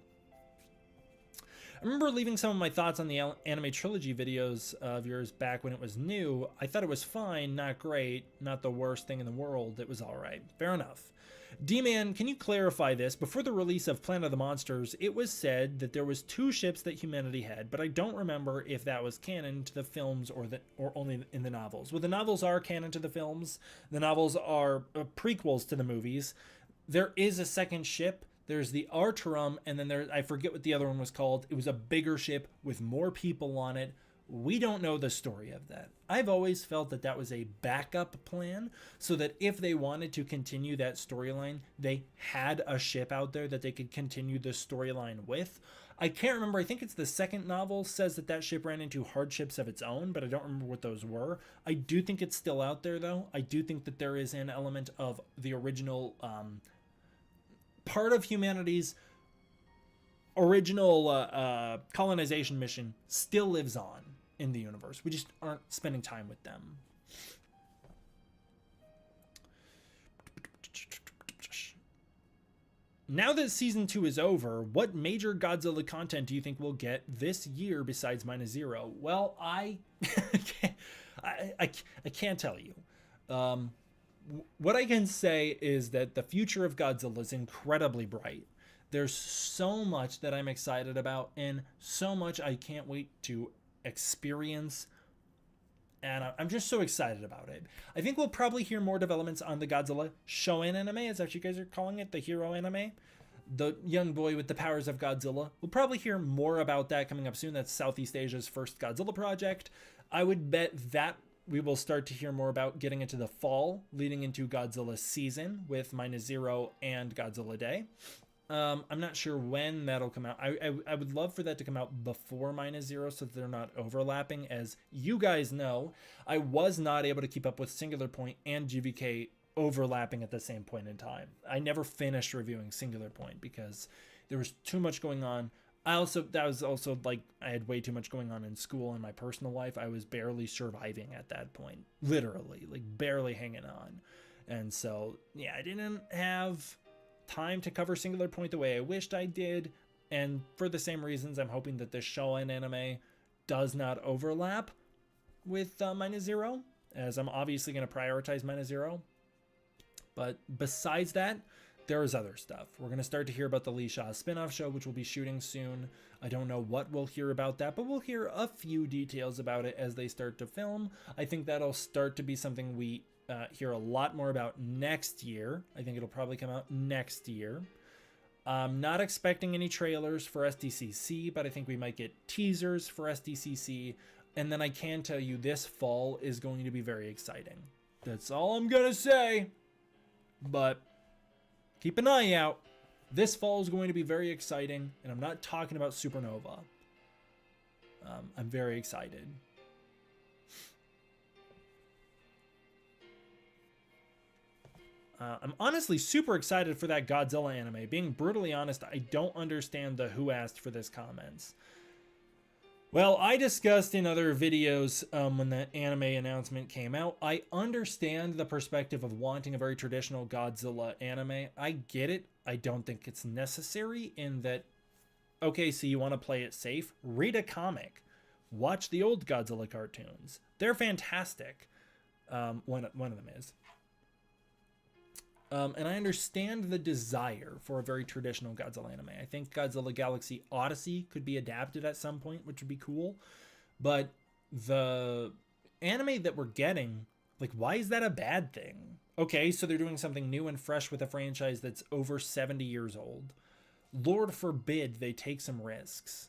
I remember leaving some of my thoughts on the anime trilogy videos of yours back when it was new. I thought it was fine, not great, not the worst thing in the world. It was alright. Fair enough. D-Man, can you clarify this? Before the release of Planet of the Monsters, it was said that there was 2 ships that humanity had, but I don't remember if that was canon to the films or only in the novels. Well, the novels are canon to the films. The novels are prequels to the movies. There is a second ship. There's the Arterum, and then I forget what the other one was called. It was a bigger ship with more people on it. We don't know the story of that. I've always felt that that was a backup plan, so that if they wanted to continue that storyline, they had a ship out there that they could continue the storyline with. I can't remember. I think it's the second novel says that that ship ran into hardships of its own, but I don't remember what those were. I do think it's still out there, though. I do think that there is an element of the original part of humanity's original colonization mission still lives on in the universe. We just aren't spending time with them. Now that season 2 is over, what major Godzilla content do you think we'll get this year besides -0? Well, I can't tell you. What I can say is that the future of Godzilla is incredibly bright. There's so much that I'm excited about, and so much I can't wait to experience And I'm just so excited about it. I think we'll probably hear more developments on the Godzilla Shonen anime. Is that what you guys are calling it? The hero anime? The young boy with the powers of Godzilla. We'll probably hear more about that coming up soon. That's Southeast Asia's first Godzilla project. I would bet that we will start to hear more about getting into the fall, leading into Godzilla season with -0 and Godzilla Day. I'm not sure when that'll come out. I would love for that to come out before -0 so that they're not overlapping. As you guys know, I was not able to keep up with Singular Point and GVK overlapping at the same point in time. I never finished reviewing Singular Point because there was too much going on. That was also like I had way too much going on in school and my personal life. I was barely surviving at that point, literally, like barely hanging on. And so, yeah, I didn't have time to cover Singular Point the way I wished I did, and for the same reasons, I'm hoping that this Shonen anime does not overlap with -0, as I'm obviously going to prioritize -0. But besides that, there is other stuff. We're going to start to hear about the Lee Shaw spin-off show, which will be shooting soon. I don't know what we'll hear about that, but we'll hear a few details about it as they start to film. I think that'll start to be something we hear a lot more about next year. I think it'll probably come out next year. I'm not expecting any trailers for SDCC, but I think we might get teasers for SDCC. And then I can tell you this fall is going to be very exciting. That's all I'm going to say. But keep an eye out. This fall is going to be very exciting. And I'm not talking about Supernova. I'm very excited. I'm honestly super excited for that Godzilla anime. Being brutally honest, I don't understand the who asked for this comments. Well, I discussed in other videos when the anime announcement came out, I understand the perspective of wanting a very traditional Godzilla anime. I get it. I don't think it's necessary in that, okay, so you want to play it safe? Read a comic. Watch the old Godzilla cartoons. They're fantastic. One of them is. And I understand the desire for a very traditional Godzilla anime. I think Godzilla Galaxy Odyssey could be adapted at some point, which would be cool. But the anime that we're getting, like, why is that a bad thing? Okay, so they're doing something new and fresh with a franchise that's over 70 years old. Lord forbid they take some risks.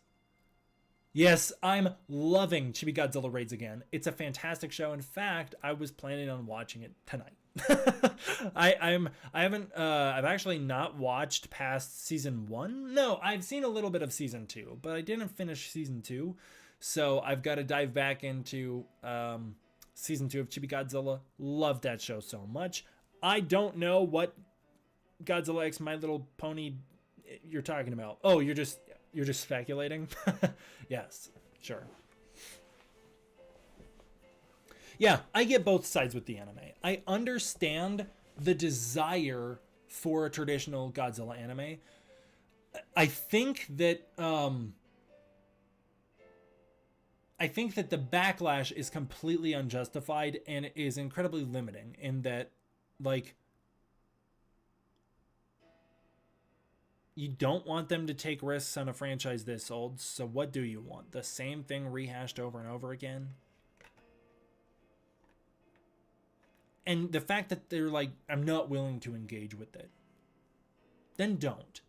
Yes, I'm loving Chibi Godzilla Raids again. It's a fantastic show. In fact, I was planning on watching it tonight. I've actually not watched past season 1. No, I've seen a little bit of season 2, but I didn't finish season 2. So I've got to dive back into season 2 of Chibi Godzilla. Love that show so much. I don't know what Godzilla X My Little Pony you're talking about. Oh, you're just speculating? Yes, sure. Yeah, I get both sides with the anime. I understand the desire for a traditional Godzilla anime. I think that the backlash is completely unjustified and is incredibly limiting in that, like, you don't want them to take risks on a franchise this old, so what do you want? The same thing rehashed over and over again? And the fact that they're like, I'm not willing to engage with it. Then don't.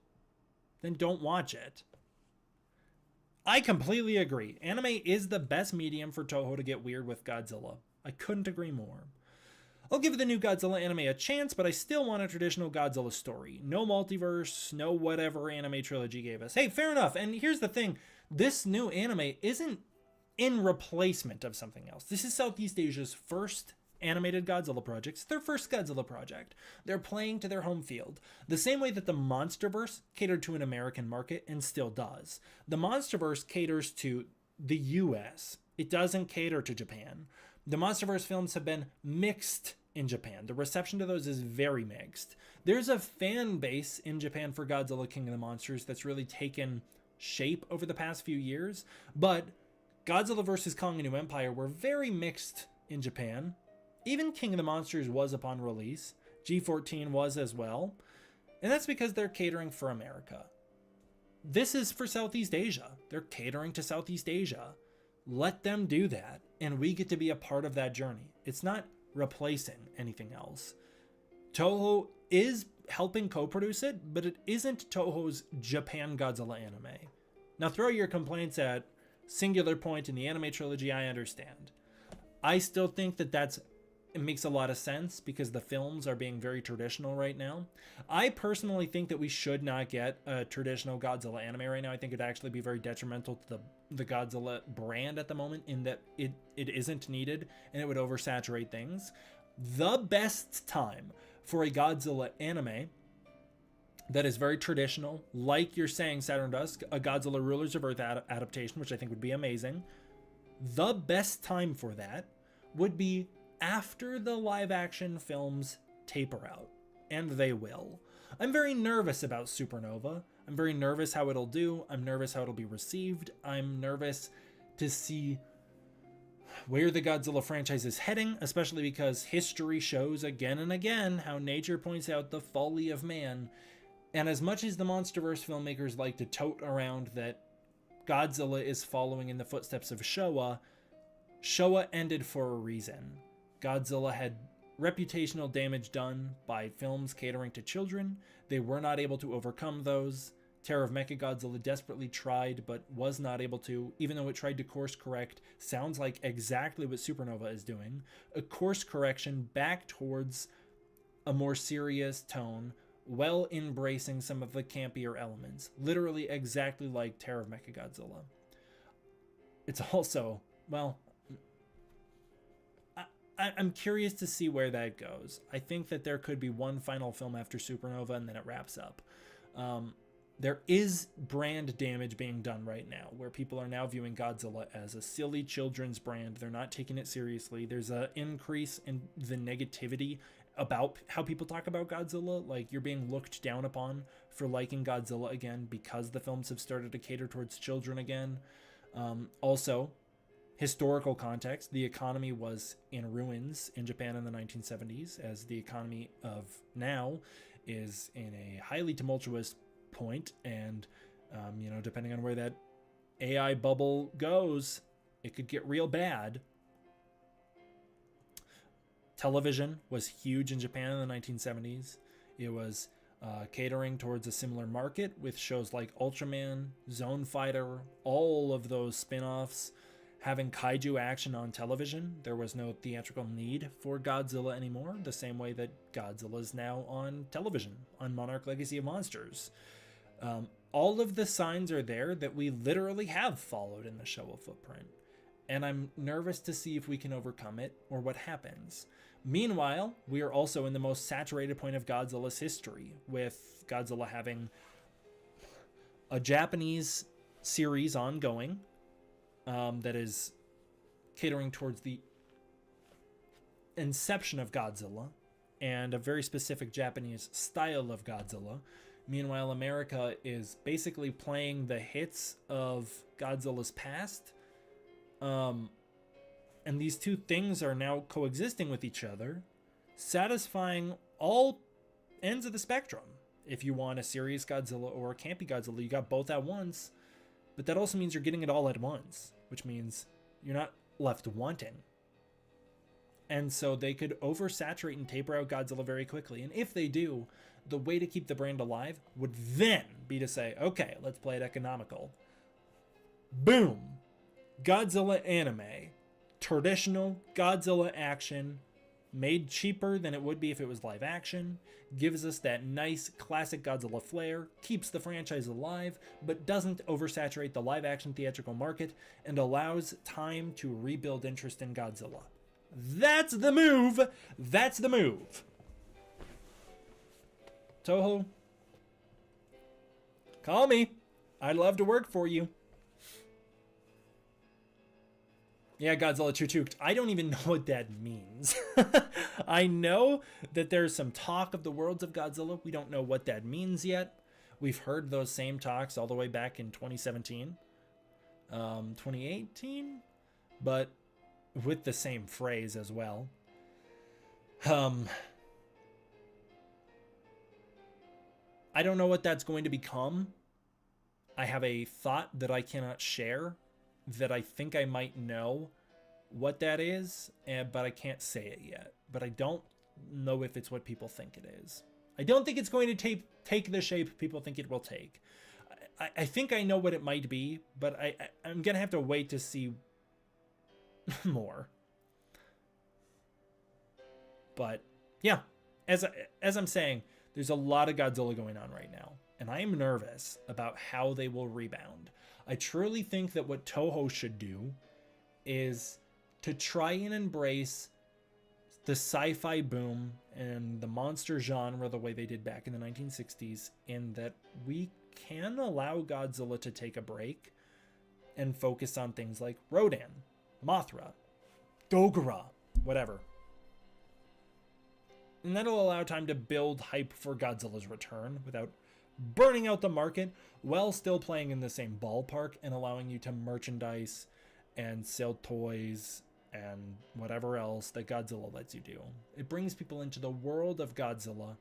Then don't watch it. I completely agree. Anime is the best medium for Toho to get weird with Godzilla. I couldn't agree more. I'll give the new Godzilla anime a chance, but I still want a traditional Godzilla story. No multiverse, no whatever anime trilogy gave us. Hey, fair enough. And here's the thing. This new anime isn't in replacement of something else. This is Southeast Asia's first animated Godzilla projects, their first Godzilla project. They're playing to their home field, the same way that the MonsterVerse catered to an American market and still does. The MonsterVerse caters to the US. It doesn't cater to Japan. The MonsterVerse films have been mixed in Japan. The reception to those is very mixed. There's a fan base in Japan for Godzilla King of the Monsters that's really taken shape over the past few years, but Godzilla vs. Kong: A New Empire were very mixed in Japan. Even King of the Monsters was upon release. G14 was as well. And that's because they're catering for America. This is for Southeast Asia. They're catering to Southeast Asia. Let them do that. and we get to be a part of that journey. It's not replacing anything else. Toho is helping co-produce it, but it isn't Toho's Japan Godzilla anime. Now throw your complaints at Singular Point in the anime trilogy, I understand. I still think that it makes a lot of sense because the films are being very traditional right now. I personally think that we should not get a traditional Godzilla anime right now. I think it'd actually be very detrimental to the Godzilla brand at the moment, in that it isn't needed and it would oversaturate things. The best time for a Godzilla anime that is very traditional, like you're saying, Saturn Dusk, a Godzilla Rulers of Earth adaptation, which I think would be amazing. The best time for that would be after the live action films taper out, and they will. I'm very nervous about Supernova. I'm very nervous how it'll do. I'm nervous how it'll be received. I'm nervous to see where the Godzilla franchise is heading, especially because history shows again and again how nature points out the folly of man. And as much as the MonsterVerse filmmakers like to tote around that Godzilla is following in the footsteps of Showa, Showa ended for a reason. Godzilla had reputational damage done by films catering to children. They were not able to overcome those. Terror of Mechagodzilla desperately tried, but was not able to, even though it tried to course correct. Sounds like exactly what Supernova is doing. A course correction back towards a more serious tone, while embracing some of the campier elements. Literally exactly like Terror of Mechagodzilla. It's also, well, I'm curious to see where that goes. I think that there could be one final film after Supernova and then it wraps up. There is brand damage being done right now, where people are now viewing Godzilla as a silly children's brand. They're not taking it seriously. There's an increase in the negativity about how people talk about Godzilla. Like, you're being looked down upon for liking Godzilla again because the films have started to cater towards children again. Also, historical context, the economy was in ruins in Japan in the 1970s, as the economy of now is in a highly tumultuous point, and depending on where that AI bubble goes, it could get real bad. Television was huge in Japan in the 1970s. It was catering towards a similar market with shows like Ultraman, Zone Fighter, all of those spin-offs having kaiju action on television. There was no theatrical need for Godzilla anymore, the same way that Godzilla is now on television, on Monarch Legacy of Monsters. All of the signs are there that we literally have followed in the Showa footprint, and I'm nervous to see if we can overcome it or what happens. Meanwhile, we are also in the most saturated point of Godzilla's history, with Godzilla having a Japanese series ongoing that is catering towards the inception of Godzilla and a very specific Japanese style of Godzilla. Meanwhile, America is basically playing the hits of Godzilla's past. And these two things are now coexisting with each other, satisfying all ends of the spectrum. If you want a serious Godzilla or a campy Godzilla, you got both at once. But that also means you're getting it all at once, which means you're not left wanting. And so they could oversaturate and taper out Godzilla very quickly. And if they do, the way to keep the brand alive would then be to say, okay, let's play it economical. Boom! Godzilla anime. Traditional Godzilla action, made cheaper than it would be if it was live action, gives us that nice classic Godzilla flair, keeps the franchise alive, but doesn't oversaturate the live action theatrical market, and allows time to rebuild interest in Godzilla. That's the move! That's the move! Toho, call me. I'd love to work for you. Yeah, Godzilla Chuchuked. I don't even know what that means. I know that there's some talk of the worlds of Godzilla. We don't know what that means yet. We've heard those same talks all the way back in 2017, 2018, but with the same phrase as well. I don't know what that's going to become. I have a thought that I cannot share, that I think I might know what that is, but I can't say it yet. But I don't know if it's what people think it is. I don't think it's going to take the shape people think it will take. I think I know what it might be, but I'm going to have to wait to see more. But yeah, as I'm saying, there's a lot of Godzilla going on right now, and I am nervous about how they will rebound. I truly think that what Toho should do is to try and embrace the sci-fi boom and the monster genre the way they did back in the 1960s, in that we can allow Godzilla to take a break and focus on things like Rodan, Mothra, Gojira, whatever. And that'll allow time to build hype for Godzilla's return without burning out the market, while still playing in the same ballpark and allowing you to merchandise and sell toys and whatever else that Godzilla lets you do. It brings people into the world of Godzilla,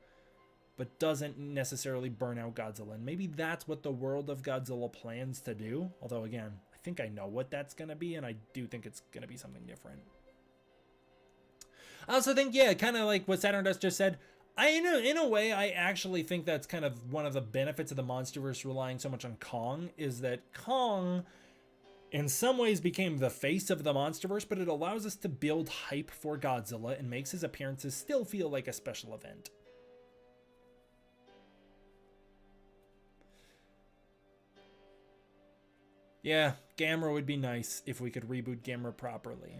but doesn't necessarily burn out Godzilla. And maybe that's what the world of Godzilla plans to do. Although, again, I think I know what that's going to be, and I do think it's going to be something different. I also think, yeah, kind of like what Saturn Dust just said, in a way, I actually think that's kind of one of the benefits of the MonsterVerse relying so much on Kong, is that Kong, in some ways, became the face of the MonsterVerse, but it allows us to build hype for Godzilla and makes his appearances still feel like a special event. Yeah, Gamera would be nice if we could reboot Gamera properly.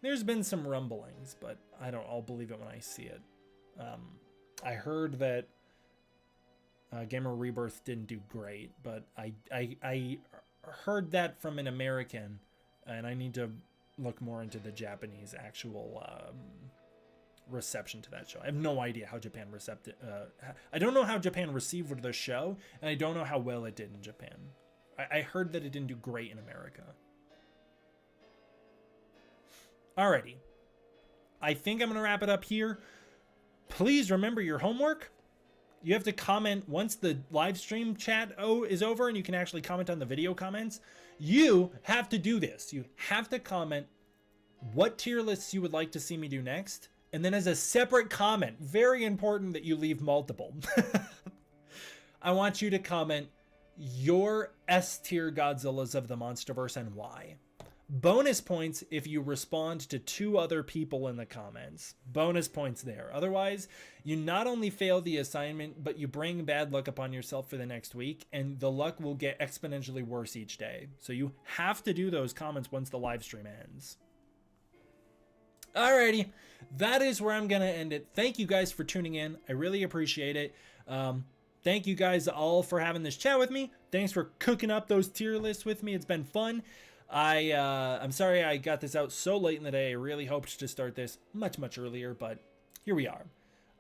There's been some rumblings, but I'll believe it when I see it. I heard that Gamera Rebirth didn't do great, but I heard that from an American, and I need to look more into the Japanese actual reception to that show. I have no idea how Japan received it. I don't know how Japan received the show, and I don't know how well it did in Japan. I heard that it didn't do great in America. Alrighty. I think I'm going to wrap it up here. Please remember your homework. You have to comment once the live stream chat is over, and you can actually comment on the video comments. You have to do this. You have to comment what tier lists you would like to see me do next. And then as a separate comment, very important that you leave multiple. I want you to comment your S tier Godzillas of the MonsterVerse and why. Bonus points if you respond to 2 other people in the comments. Bonus points there. Otherwise, you not only fail the assignment, but you bring bad luck upon yourself for the next week, and the luck will get exponentially worse each day. So you have to do those comments once the live stream ends. Alrighty, that is where I'm going to end it. Thank you guys for tuning in. I really appreciate it. Thank you guys all for having this chat with me. Thanks for cooking up those tier lists with me. It's been fun. I'm sorry I got this out so late in the day. I really hoped to start this much earlier, but here we are.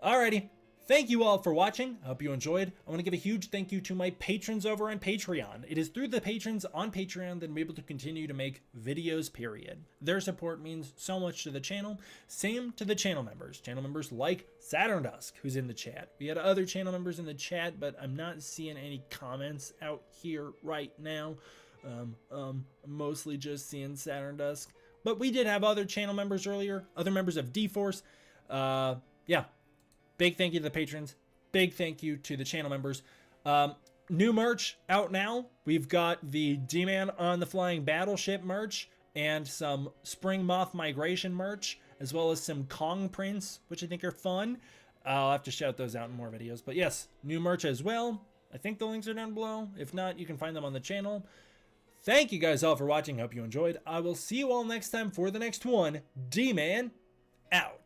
Alrighty. Thank you all for watching. I hope you enjoyed. I want to give a huge thank you to my patrons over on Patreon. It is through the patrons on Patreon that I'm able to continue to make videos, period. Their support means so much to the channel. Same to the channel members. Channel members like Saturn Dusk, who's in the chat. We had other channel members in the chat, but I'm not seeing any comments out here right now. Mostly just seeing Saturn Dusk. But we did have other channel members earlier, other members of D-Force. Yeah. Big thank you to the patrons. Big thank you to the channel members. New merch out now. We've got the D-Man on the Flying Battleship merch and some Spring Moth Migration merch, as well as some Kong prints, which I think are fun. I'll have to shout those out in more videos. But yes, new merch as well. I think the links are down below. If not, you can find them on the channel. Thank you guys all for watching. Hope you enjoyed. I will see you all next time for the next one. D-Man out.